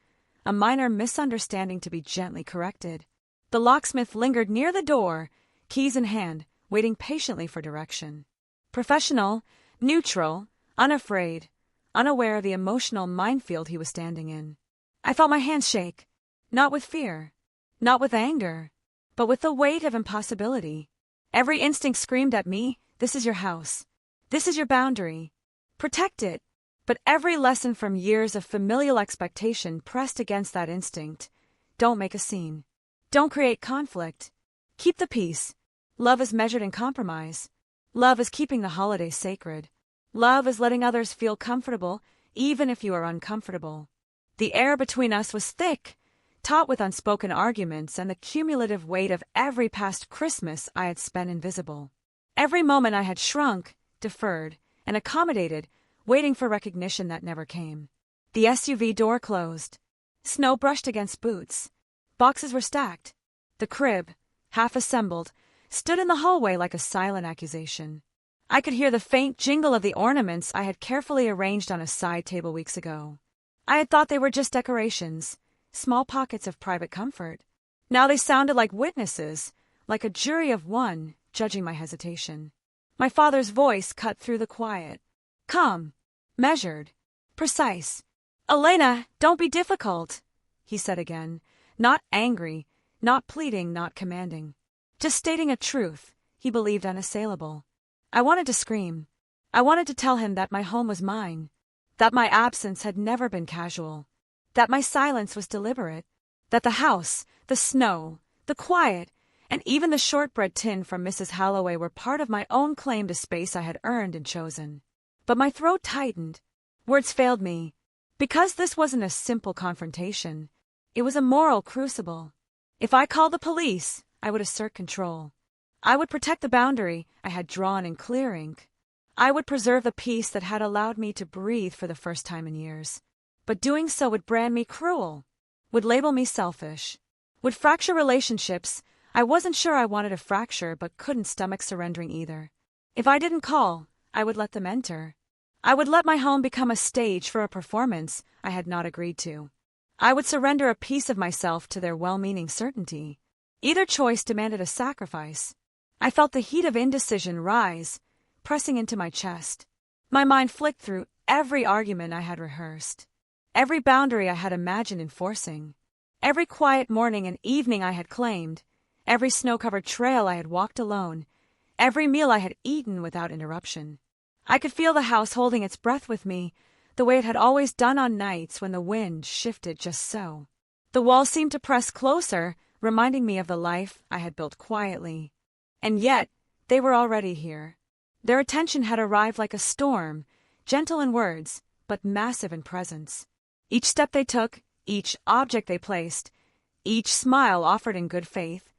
a minor misunderstanding to be gently corrected. The locksmith lingered near the door, keys in hand, waiting patiently for direction. Professional, neutral, unafraid, unaware of the emotional minefield he was standing in. I felt my hands shake, not with fear, not with anger, but with the weight of impossibility. Every instinct screamed at me, "This is your house. This is your boundary. Protect it." But every lesson from years of familial expectation pressed against that instinct. Don't make a scene. Don't create conflict. Keep the peace. Love is measured in compromise. Love is keeping the holidays sacred. Love is letting others feel comfortable, even if you are uncomfortable. The air between us was thick, taut with unspoken arguments and the cumulative weight of every past Christmas I had spent invisible. Every moment I had shrunk, deferred, and accommodated, waiting for recognition that never came. The SUV door closed. Snow brushed against boots. Boxes were stacked. The crib, half assembled, stood in the hallway like a silent accusation. I could hear the faint jingle of the ornaments I had carefully arranged on a side table weeks ago. I had thought they were just decorations, small pockets of private comfort. Now they sounded like witnesses, like a jury of one, judging my hesitation. My father's voice cut through the quiet. Calm, measured, precise. "Elena, don't be difficult," he said again, not angry, not pleading, not commanding. Just stating a truth he believed unassailable. I wanted to scream. I wanted to tell him that my home was mine, that my absence had never been casual, that my silence was deliberate, that the house, the snow, the quiet, and even the shortbread tin from Mrs. Halloway were part of my own claim to space I had earned and chosen. But my throat tightened. Words failed me. Because this wasn't a simple confrontation. It was a moral crucible. If I called the police, I would assert control. I would protect the boundary I had drawn in clear ink. I would preserve the peace that had allowed me to breathe for the first time in years. But doing so would brand me cruel, would label me selfish, would fracture relationships I wasn't sure I wanted to fracture but couldn't stomach surrendering either. If I didn't call, I would let them enter. I would let my home become a stage for a performance I had not agreed to. I would surrender a piece of myself to their well-meaning certainty. Either choice demanded a sacrifice. I felt the heat of indecision rise, pressing into my chest. My mind flicked through every argument I had rehearsed, every boundary I had imagined enforcing, every quiet morning and evening I had claimed, every snow-covered trail I had walked alone, every meal I had eaten without interruption. I could feel the house holding its breath with me, the way it had always done on nights when the wind shifted just so. The walls seemed to press closer, reminding me of the life I had built quietly. And yet, they were already here. Their attention had arrived like a storm, gentle in words, but massive in presence. Each step they took, each object they placed, each smile offered in good faith,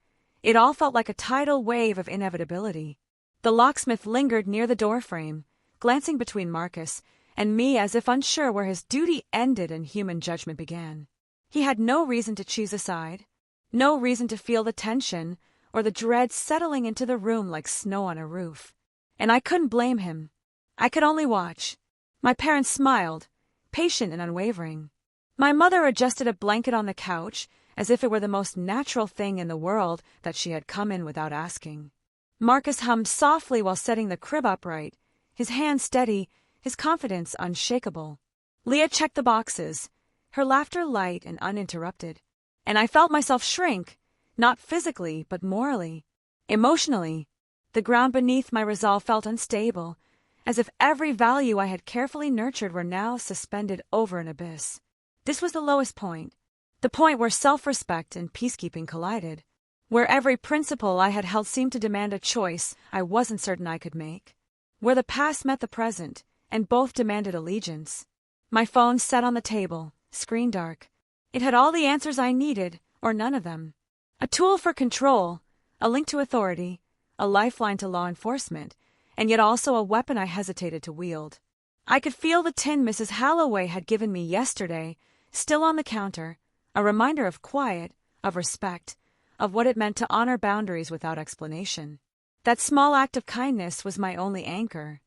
it all felt like a tidal wave of inevitability. The locksmith lingered near the doorframe, glancing between Marcus and me as if unsure where his duty ended and human judgment began. He had no reason to choose a side, no reason to feel the tension or the dread settling into the room like snow on a roof. And I couldn't blame him. I could only watch. My parents smiled, patient and unwavering. My mother adjusted a blanket on the couch as if it were the most natural thing in the world that she had come in without asking. Marcus hummed softly while setting the crib upright, his hand steady, his confidence unshakable. Leah checked the boxes, her laughter light and uninterrupted. And I felt myself shrink, not physically but morally, emotionally. The ground beneath my resolve felt unstable, as if every value I had carefully nurtured were now suspended over an abyss. This was the lowest point, the point where self-respect and peacekeeping collided, where every principle I had held seemed to demand a choice I wasn't certain I could make, where the past met the present, and both demanded allegiance. My phone sat on the table, screen dark. It had all the answers I needed, or none of them. A tool for control, a link to authority, a lifeline to law enforcement, and yet also a weapon I hesitated to wield. I could feel the tin Mrs. Halloway had given me yesterday, still on the counter, a reminder of quiet, of respect, of what it meant to honor boundaries without explanation. That small act of kindness was my only anchor.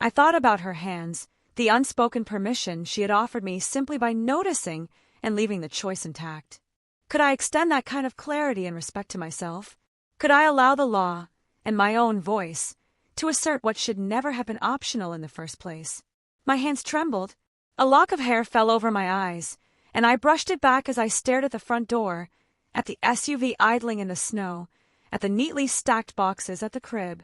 I thought about her hands, the unspoken permission she had offered me simply by noticing and leaving the choice intact. Could I extend that kind of clarity and respect to myself? Could I allow the law, and my own voice, to assert what should never have been optional in the first place? My hands trembled. A lock of hair fell over my eyes, and I brushed it back as I stared at the front door, at the SUV idling in the snow, at the neatly stacked boxes at the crib,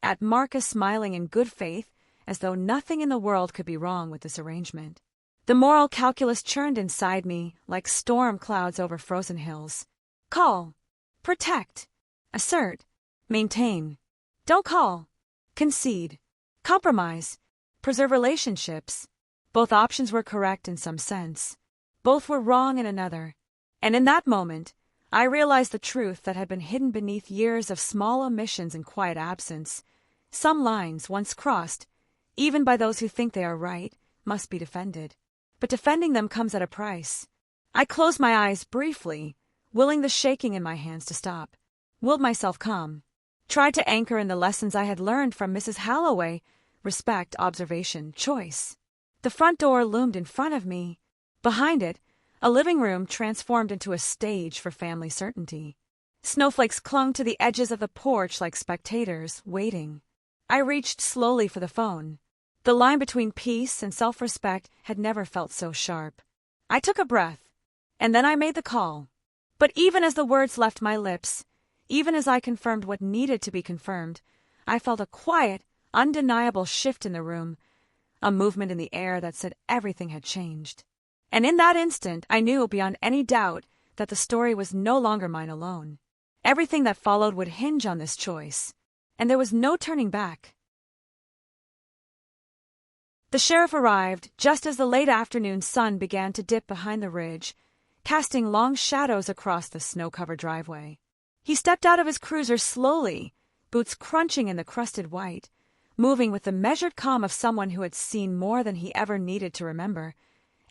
at Marcus smiling in good faith as though nothing in the world could be wrong with this arrangement. The moral calculus churned inside me like storm clouds over frozen hills. Call. Protect. Assert. Maintain. Don't call. Concede. Compromise. Preserve relationships. Both options were correct in some sense. Both were wrong in another. And in that moment, I realized the truth that had been hidden beneath years of small omissions and quiet absence. Some lines, once crossed, even by those who think they are right, must be defended. But defending them comes at a price. I closed my eyes briefly, willing the shaking in my hands to stop. Willed myself calm. Tried to anchor in the lessons I had learned from Mrs. Halloway: respect, observation, choice. The front door loomed in front of me. Behind it, a living room transformed into a stage for family certainty. Snowflakes clung to the edges of the porch like spectators, waiting. I reached slowly for the phone. The line between peace and self-respect had never felt so sharp. I took a breath, and then I made the call. But even as the words left my lips, even as I confirmed what needed to be confirmed, I felt a quiet, undeniable shift in the room, a movement in the air that said everything had changed. And in that instant, I knew beyond any doubt that the story was no longer mine alone. Everything that followed would hinge on this choice, and there was no turning back. The sheriff arrived just as the late afternoon sun began to dip behind the ridge, casting long shadows across the snow-covered driveway. He stepped out of his cruiser slowly, boots crunching in the crusted white, moving with the measured calm of someone who had seen more than he ever needed to remember,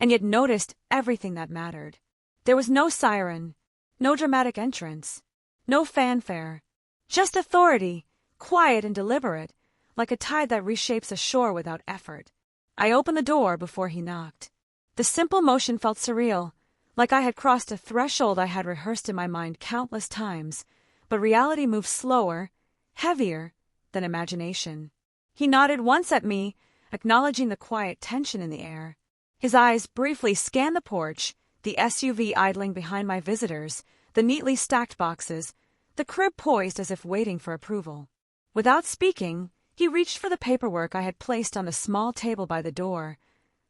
and yet noticed everything that mattered. There was no siren, no dramatic entrance, no fanfare, just authority, quiet and deliberate, like a tide that reshapes a shore without effort. I opened the door before he knocked. The simple motion felt surreal, like I had crossed a threshold I had rehearsed in my mind countless times, but reality moved slower, heavier than imagination. He nodded once at me, acknowledging the quiet tension in the air. His eyes briefly scanned the porch, the SUV idling behind my visitors, the neatly stacked boxes, the crib poised as if waiting for approval. Without speaking, he reached for the paperwork I had placed on the small table by the door.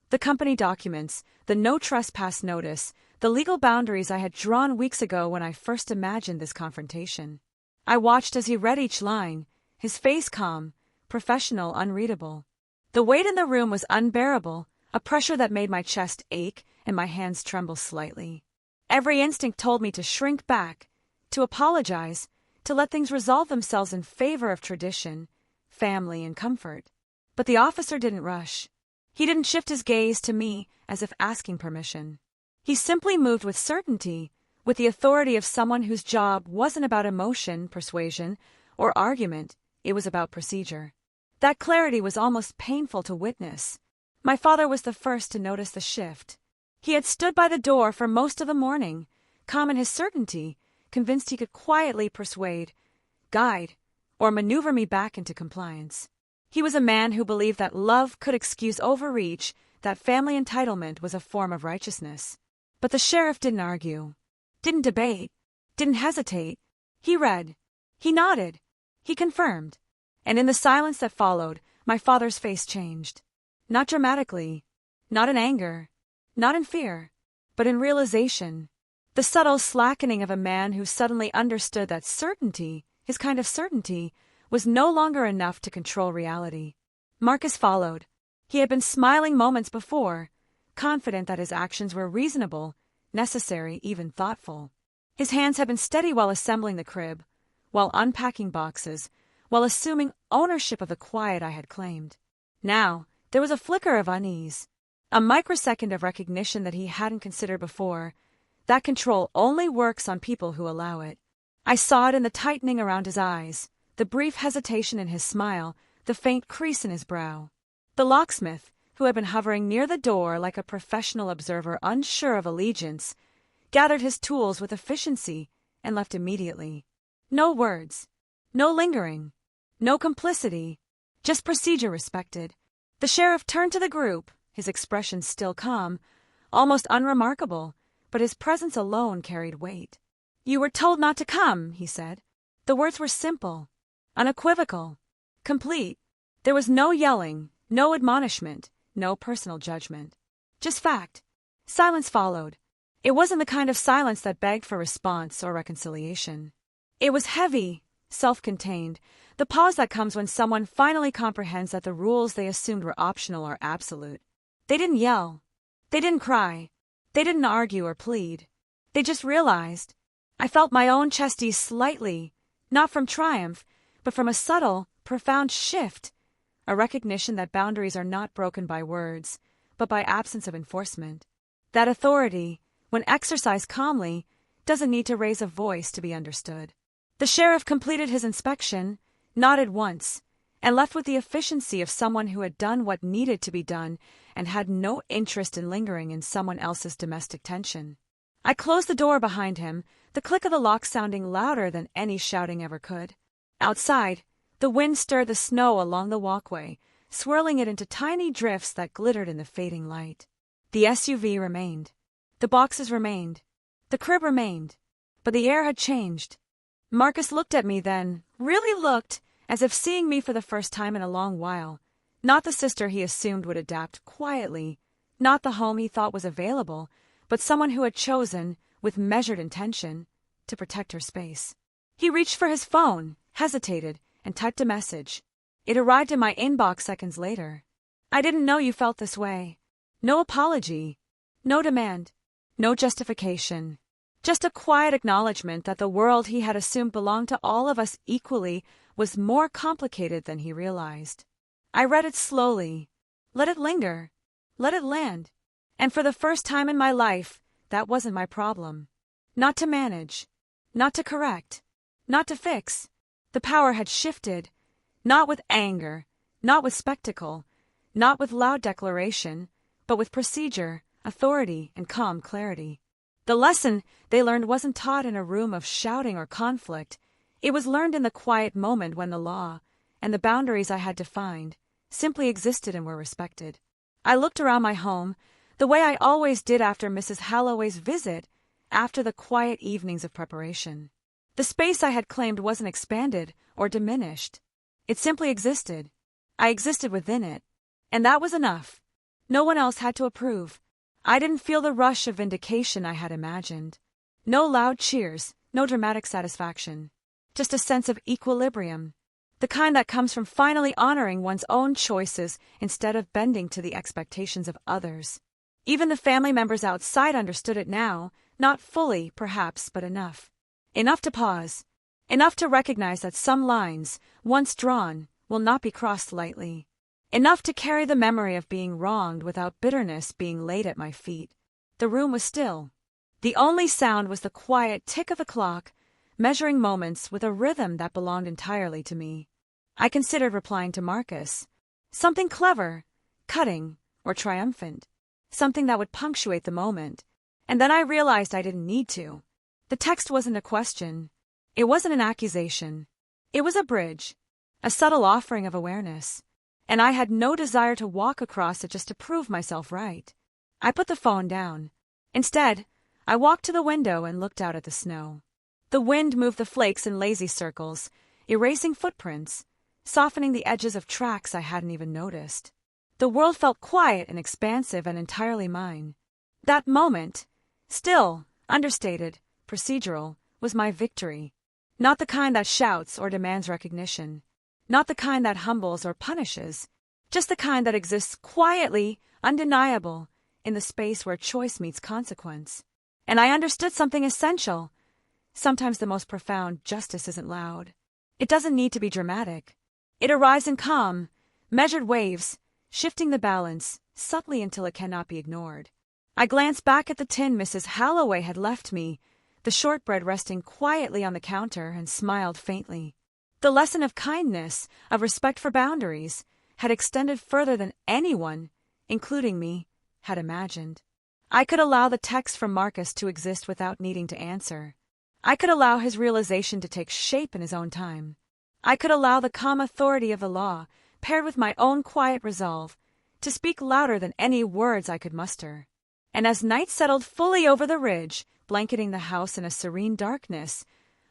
The company documents, the no trespass notice, the legal boundaries I had drawn weeks ago when I first imagined this confrontation. I watched as he read each line, his face calm, professional, unreadable. The weight in the room was unbearable, a pressure that made my chest ache and my hands tremble slightly. Every instinct told me to shrink back, to apologize, to let things resolve themselves in favor of tradition, family, and comfort. But the officer didn't rush. He didn't shift his gaze to me as if asking permission. He simply moved with certainty, with the authority of someone whose job wasn't about emotion, persuasion, or argument, it was about procedure. That clarity was almost painful to witness. My father was the first to notice the shift. He had stood by the door for most of the morning, calm in his certainty, convinced he could quietly persuade, guide, or maneuver me back into compliance. He was a man who believed that love could excuse overreach, that family entitlement was a form of righteousness. But the sheriff didn't argue, didn't debate, didn't hesitate. He read, he nodded, he confirmed, and in the silence that followed, my father's face changed. Not dramatically, not in anger, not in fear, but in realization. The subtle slackening of a man who suddenly understood that certainty, his kind of certainty, was no longer enough to control reality. Marcus followed. He had been smiling moments before, confident that his actions were reasonable, necessary, even thoughtful. His hands had been steady while assembling the crib, while unpacking boxes, while assuming ownership of the quiet I had claimed. Now, there was a flicker of unease, a microsecond of recognition that he hadn't considered before. That control only works on people who allow it. I saw it in the tightening around his eyes, the brief hesitation in his smile, the faint crease in his brow. The locksmith, who had been hovering near the door like a professional observer unsure of allegiance, gathered his tools with efficiency and left immediately. No words, no lingering, no complicity, just procedure respected. The sheriff turned to the group, his expression still calm, almost unremarkable, but his presence alone carried weight. "You were told not to come," he said. The words were simple, unequivocal, complete. There was no yelling, no admonishment, no personal judgment. Just fact. Silence followed. It wasn't the kind of silence that begged for response or reconciliation. It was heavy, self-contained, the pause that comes when someone finally comprehends that the rules they assumed were optional are absolute. They didn't yell. They didn't cry. They didn't argue or plead. They just realized. I felt my own chest ease slightly, not from triumph, but from a subtle, profound shift, a recognition that boundaries are not broken by words, but by absence of enforcement. That authority, when exercised calmly, doesn't need to raise a voice to be understood. The sheriff completed his inspection, nodded once, and left with the efficiency of someone who had done what needed to be done and had no interest in lingering in someone else's domestic tension. I closed the door behind him, the click of the lock sounding louder than any shouting ever could. Outside, the wind stirred the snow along the walkway, swirling it into tiny drifts that glittered in the fading light. The SUV remained. The boxes remained. The crib remained. But the air had changed. Marcus looked at me then, really looked, as if seeing me for the first time in a long while. Not the sister he assumed would adapt quietly, not the home he thought was available, but someone who had chosen, with measured intention, to protect her space. He reached for his phone, hesitated, and typed a message. It arrived in my inbox seconds later. I didn't know you felt this way. No apology. No demand. No justification. Just a quiet acknowledgement that the world he had assumed belonged to all of us equally was more complicated than he realized. I read it slowly. Let it linger. Let it land. And for the first time in my life, that wasn't my problem. Not to manage. Not to correct. Not to fix. The power had shifted. Not with anger. Not with spectacle. Not with loud declaration, but with procedure, authority, and calm clarity. The lesson they learned wasn't taught in a room of shouting or conflict. It was learned in the quiet moment when the law, and the boundaries I had defined, simply existed and were respected. I looked around my home, the way I always did after Mrs. Halloway's visit, after the quiet evenings of preparation. The space I had claimed wasn't expanded or diminished. It simply existed. I existed within it. And that was enough. No one else had to approve. I didn't feel the rush of vindication I had imagined. No loud cheers, no dramatic satisfaction. Just a sense of equilibrium. The kind that comes from finally honoring one's own choices instead of bending to the expectations of others. Even the family members outside understood it now, not fully, perhaps, but enough. Enough to pause. Enough to recognize that some lines, once drawn, will not be crossed lightly. Enough to carry the memory of being wronged without bitterness being laid at my feet. The room was still. The only sound was the quiet tick of the clock, measuring moments with a rhythm that belonged entirely to me. I considered replying to Marcus. Something clever, cutting, or triumphant. Something that would punctuate the moment. And then I realized I didn't need to. The text wasn't a question. It wasn't an accusation. It was a bridge, a subtle offering of awareness. And I had no desire to walk across it just to prove myself right. I put the phone down. Instead, I walked to the window and looked out at the snow. The wind moved the flakes in lazy circles, erasing footprints, softening the edges of tracks I hadn't even noticed. The world felt quiet and expansive and entirely mine. That moment, still, understated, procedural, was my victory. Not the kind that shouts or demands recognition. Not the kind that humbles or punishes. Just the kind that exists quietly, undeniable, in the space where choice meets consequence. And I understood something essential. Sometimes the most profound justice isn't loud. It doesn't need to be dramatic. It arrives in calm, measured waves, shifting the balance, subtly until it cannot be ignored. I glanced back at the tin Mrs. Halloway had left me, the shortbread resting quietly on the counter, and smiled faintly. The lesson of kindness, of respect for boundaries, had extended further than anyone, including me, had imagined. I could allow the text from Marcus to exist without needing to answer. I could allow his realization to take shape in his own time. I could allow the calm authority of the law, paired with my own quiet resolve, to speak louder than any words I could muster. And as night settled fully over the ridge, blanketing the house in a serene darkness,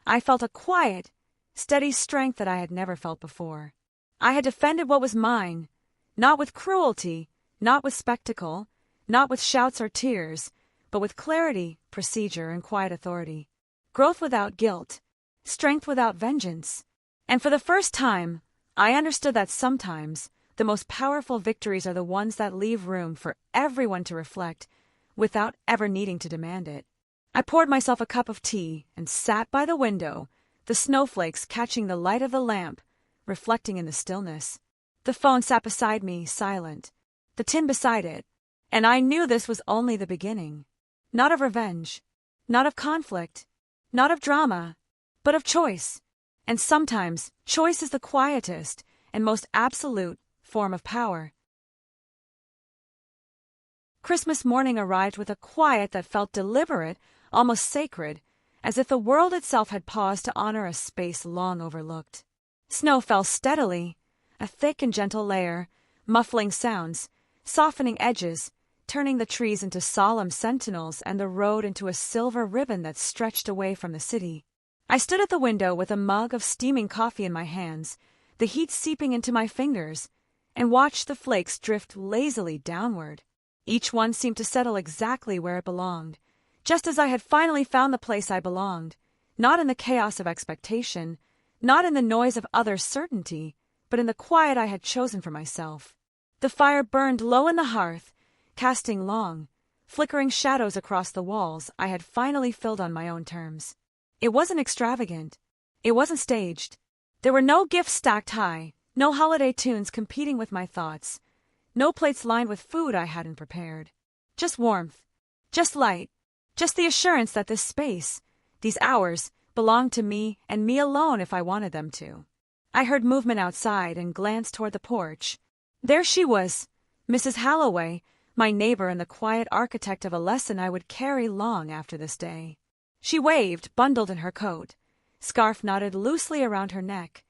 I felt a quiet, steady strength that I had never felt before. I had defended what was mine, not with cruelty, not with spectacle, not with shouts or tears, but with clarity, procedure, and quiet authority. Growth without guilt, strength without vengeance. And for the first time, I understood that sometimes the most powerful victories are the ones that leave room for everyone to reflect without ever needing to demand it. I poured myself a cup of tea and sat by the window, the snowflakes catching the light of the lamp, reflecting in the stillness. The phone sat beside me, silent, the tin beside it, and I knew this was only the beginning. Not of revenge, not of conflict, not of drama, but of choice. And sometimes choice is the quietest and most absolute form of power. Christmas morning arrived with a quiet that felt deliberate, almost sacred, as if the world itself had paused to honor a space long overlooked. Snow fell steadily, a thick and gentle layer, muffling sounds, softening edges, turning the trees into solemn sentinels and the road into a silver ribbon that stretched away from the city. I stood at the window with a mug of steaming coffee in my hands, the heat seeping into my fingers, and watched the flakes drift lazily downward. Each one seemed to settle exactly where it belonged, just as I had finally found the place I belonged, not in the chaos of expectation, not in the noise of others' certainty, but in the quiet I had chosen for myself. The fire burned low in the hearth, casting long, flickering shadows across the walls I had finally filled on my own terms. It wasn't extravagant. It wasn't staged. There were no gifts stacked high, no holiday tunes competing with my thoughts, no plates lined with food I hadn't prepared. Just warmth, just light, just the assurance that this space, these hours, belonged to me and me alone if I wanted them to. I heard movement outside and glanced toward the porch. There she was, Mrs. Halloway, my neighbor and the quiet architect of a lesson I would carry long after this day. She waved, bundled in her coat, scarf knotted loosely around her neck,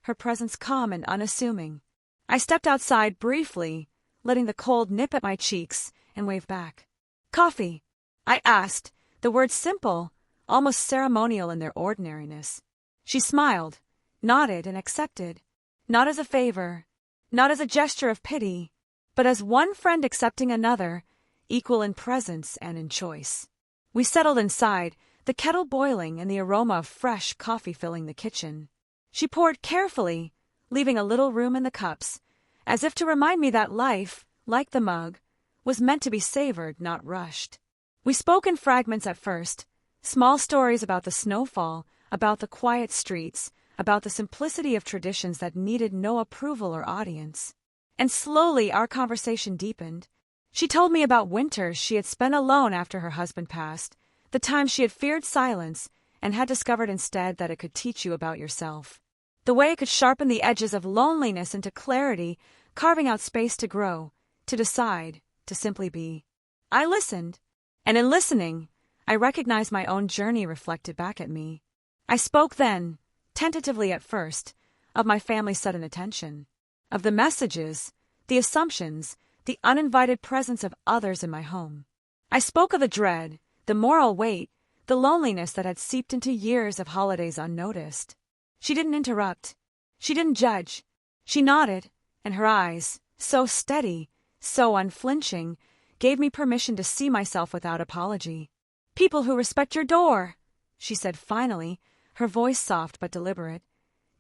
her presence calm and unassuming. I stepped outside briefly, letting the cold nip at my cheeks, and waved back. "Coffee?" I asked, the words simple, almost ceremonial in their ordinariness. She smiled, nodded, and accepted, not as a favor, not as a gesture of pity, but as one friend accepting another, equal in presence and in choice. We settled inside, the kettle boiling and the aroma of fresh coffee filling the kitchen. She poured carefully, leaving a little room in the cups, as if to remind me that life, like the mug, was meant to be savored, not rushed. We spoke in fragments at first, small stories about the snowfall, about the quiet streets, about the simplicity of traditions that needed no approval or audience. And slowly our conversation deepened. She told me about winters she had spent alone after her husband passed, the times she had feared silence and had discovered instead that it could teach you about yourself. The way it could sharpen the edges of loneliness into clarity, carving out space to grow, to decide, to simply be. I listened, and in listening, I recognized my own journey reflected back at me. I spoke then, tentatively at first, of my family's sudden attention, of the messages, the assumptions, the uninvited presence of others in my home. I spoke of the dread, the moral weight, the loneliness that had seeped into years of holidays unnoticed. She didn't interrupt. She didn't judge. She nodded, and her eyes, so steady, so unflinching, gave me permission to see myself without apology. "People who respect your door," she said finally, her voice soft but deliberate,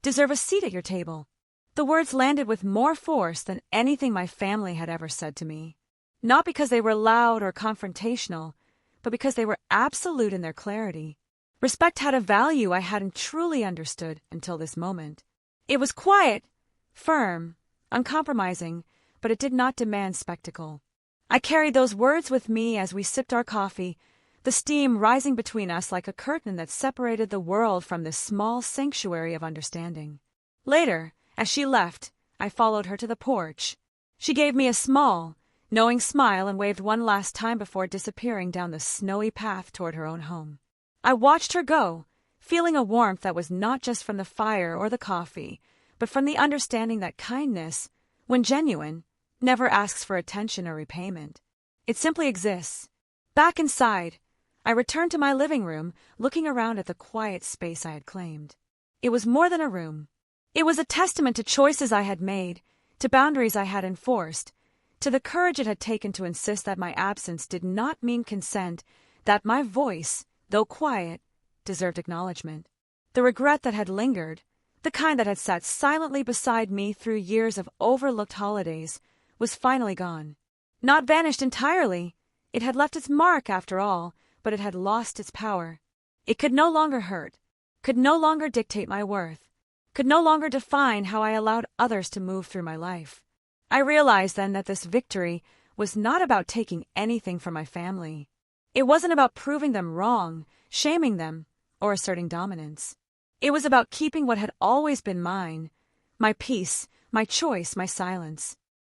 "deserve a seat at your table." The words landed with more force than anything my family had ever said to me. Not because they were loud or confrontational, but because they were absolute in their clarity. Respect had a value I hadn't truly understood until this moment. It was quiet, firm, uncompromising, but it did not demand spectacle. I carried those words with me as we sipped our coffee, the steam rising between us like a curtain that separated the world from this small sanctuary of understanding. Later, as she left, I followed her to the porch. She gave me a small, knowing smile and waved one last time before disappearing down the snowy path toward her own home. I watched her go, feeling a warmth that was not just from the fire or the coffee, but from the understanding that kindness, when genuine, never asks for attention or repayment. It simply exists. Back inside, I returned to my living room, looking around at the quiet space I had claimed. It was more than a room. It was a testament to choices I had made, to boundaries I had enforced, to the courage it had taken to insist that my absence did not mean consent, that my voice, though quiet, deserved acknowledgement. The regret that had lingered, the kind that had sat silently beside me through years of overlooked holidays, was finally gone. Not vanished entirely. It had left its mark after all, but it had lost its power. It could no longer hurt, could no longer dictate my worth, could no longer define how I allowed others to move through my life. I realized then that this victory was not about taking anything from my family. It wasn't about proving them wrong, shaming them, or asserting dominance. It was about keeping what had always been mine, my peace, my choice, my silence.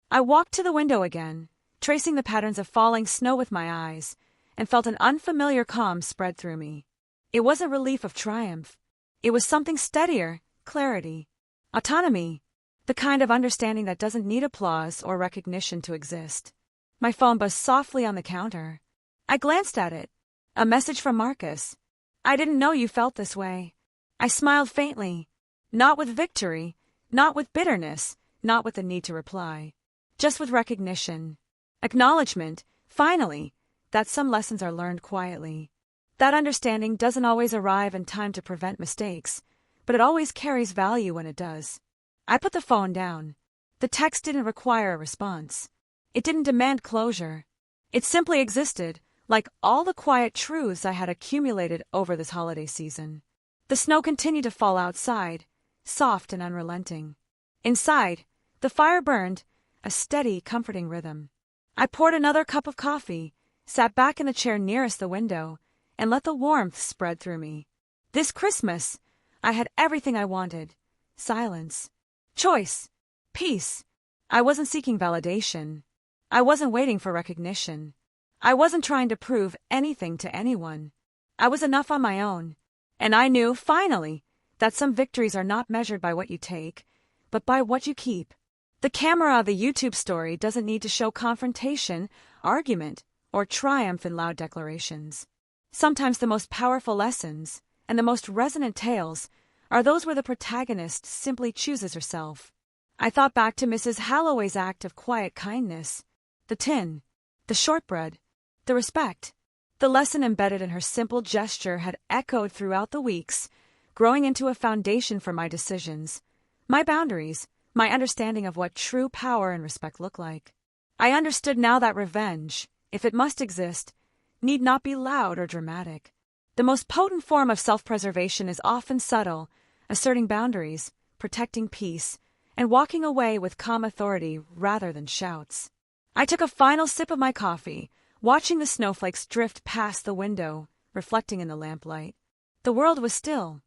I walked to the window again, tracing the patterns of falling snow with my eyes, and felt an unfamiliar calm spread through me. It wasn't relief of triumph. It was something steadier, clarity, autonomy, the kind of understanding that doesn't need applause or recognition to exist. My phone buzzed softly on the counter. I glanced at it. A message from Marcus. "I didn't know you felt this way." I smiled faintly. Not with victory, not with bitterness, not with the need to reply. Just with recognition. Acknowledgement, finally, that some lessons are learned quietly. That understanding doesn't always arrive in time to prevent mistakes, but it always carries value when it does. I put the phone down. The text didn't require a response. It didn't demand closure. It simply existed, like all the quiet truths I had accumulated over this holiday season. The snow continued to fall outside, soft and unrelenting. Inside, the fire burned, a steady, comforting rhythm. I poured another cup of coffee, sat back in the chair nearest the window, and let the warmth spread through me. This Christmas, I had everything I wanted. Silence. Choice. Peace. I wasn't seeking validation. I wasn't waiting for recognition. I wasn't trying to prove anything to anyone. I was enough on my own. And I knew, finally, that some victories are not measured by what you take, but by what you keep. The camera of the YouTube story doesn't need to show confrontation, argument, or triumph in loud declarations. Sometimes the most powerful lessons, and the most resonant tales, are those where the protagonist simply chooses herself. I thought back to Mrs. Halloway's act of quiet kindness. The tin, the shortbread, the respect. The lesson embedded in her simple gesture had echoed throughout the weeks, growing into a foundation for my decisions, my boundaries, my understanding of what true power and respect look like. I understood now that revenge, if it must exist, need not be loud or dramatic. The most potent form of self-preservation is often subtle, asserting boundaries, protecting peace, and walking away with calm authority rather than shouts. I took a final sip of my coffee, watching the snowflakes drift past the window, reflecting in the lamplight. The world was still.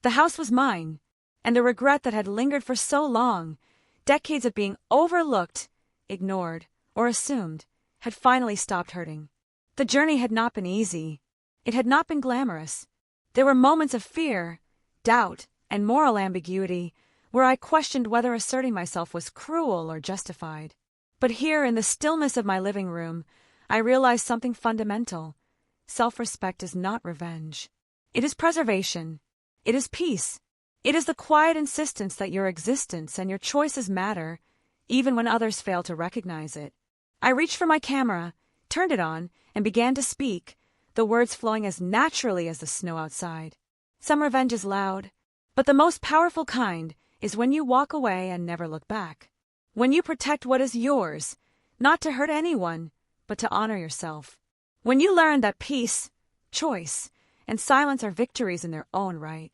The house was mine, and the regret that had lingered for so long, decades of being overlooked, ignored, or assumed, had finally stopped hurting. The journey had not been easy. It had not been glamorous. There were moments of fear, doubt, and moral ambiguity where I questioned whether asserting myself was cruel or justified. But here, in the stillness of my living room, I realized something fundamental. Self-respect is not revenge. It is preservation. It is peace. It is the quiet insistence that your existence and your choices matter, even when others fail to recognize it. I reached for my camera, turned it on, and began to speak, the words flowing as naturally as the snow outside. Some revenge is loud, but the most powerful kind is when you walk away and never look back. When you protect what is yours, not to hurt anyone, but to honor yourself. When you learn that peace, choice, and silence are victories in their own right.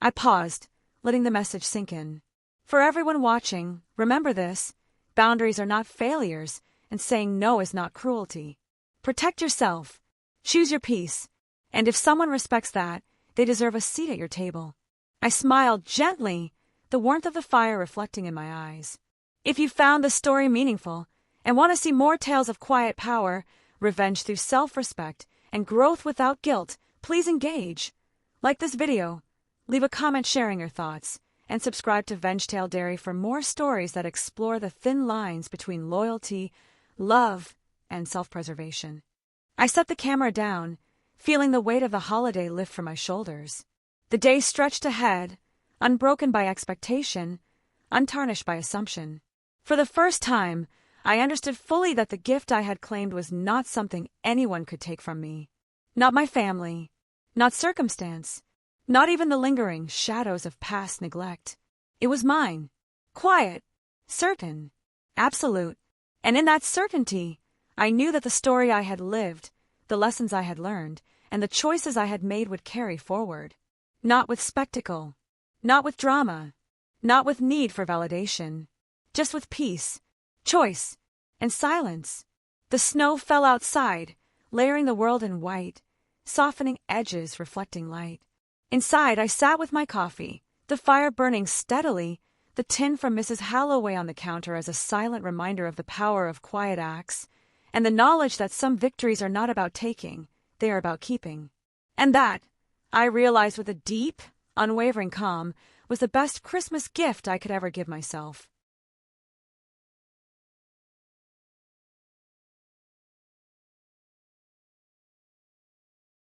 I paused, letting the message sink in. For everyone watching, remember this: boundaries are not failures, and saying no is not cruelty. Protect yourself. Choose your peace. And if someone respects that, they deserve a seat at your table. I smiled gently, the warmth of the fire reflecting in my eyes. If you found the story meaningful and want to see more tales of quiet power, revenge through self-respect, and growth without guilt, please engage. Like this video, leave a comment sharing your thoughts, and subscribe to VengeTale Dairy for more stories that explore the thin lines between loyalty, love, and self-preservation. I set the camera down, feeling the weight of the holiday lift from my shoulders. The day stretched ahead, unbroken by expectation, untarnished by assumption. For the first time, I understood fully that the gift I had claimed was not something anyone could take from me. Not my family, not circumstance, not even the lingering shadows of past neglect. It was mine, quiet, certain, absolute, and in that certainty, I knew that the story I had lived, the lessons I had learned, and the choices I had made would carry forward. Not with spectacle, not with drama, not with need for validation, just with peace, choice, and silence. The snow fell outside, layering the world in white, softening edges reflecting light. Inside, I sat with my coffee, the fire burning steadily, the tin from Mrs. Halloway on the counter as a silent reminder of the power of quiet acts, and the knowledge that some victories are not about taking, they're about keeping. And that, I realized with a deep, unwavering calm, was the best Christmas gift I could ever give myself.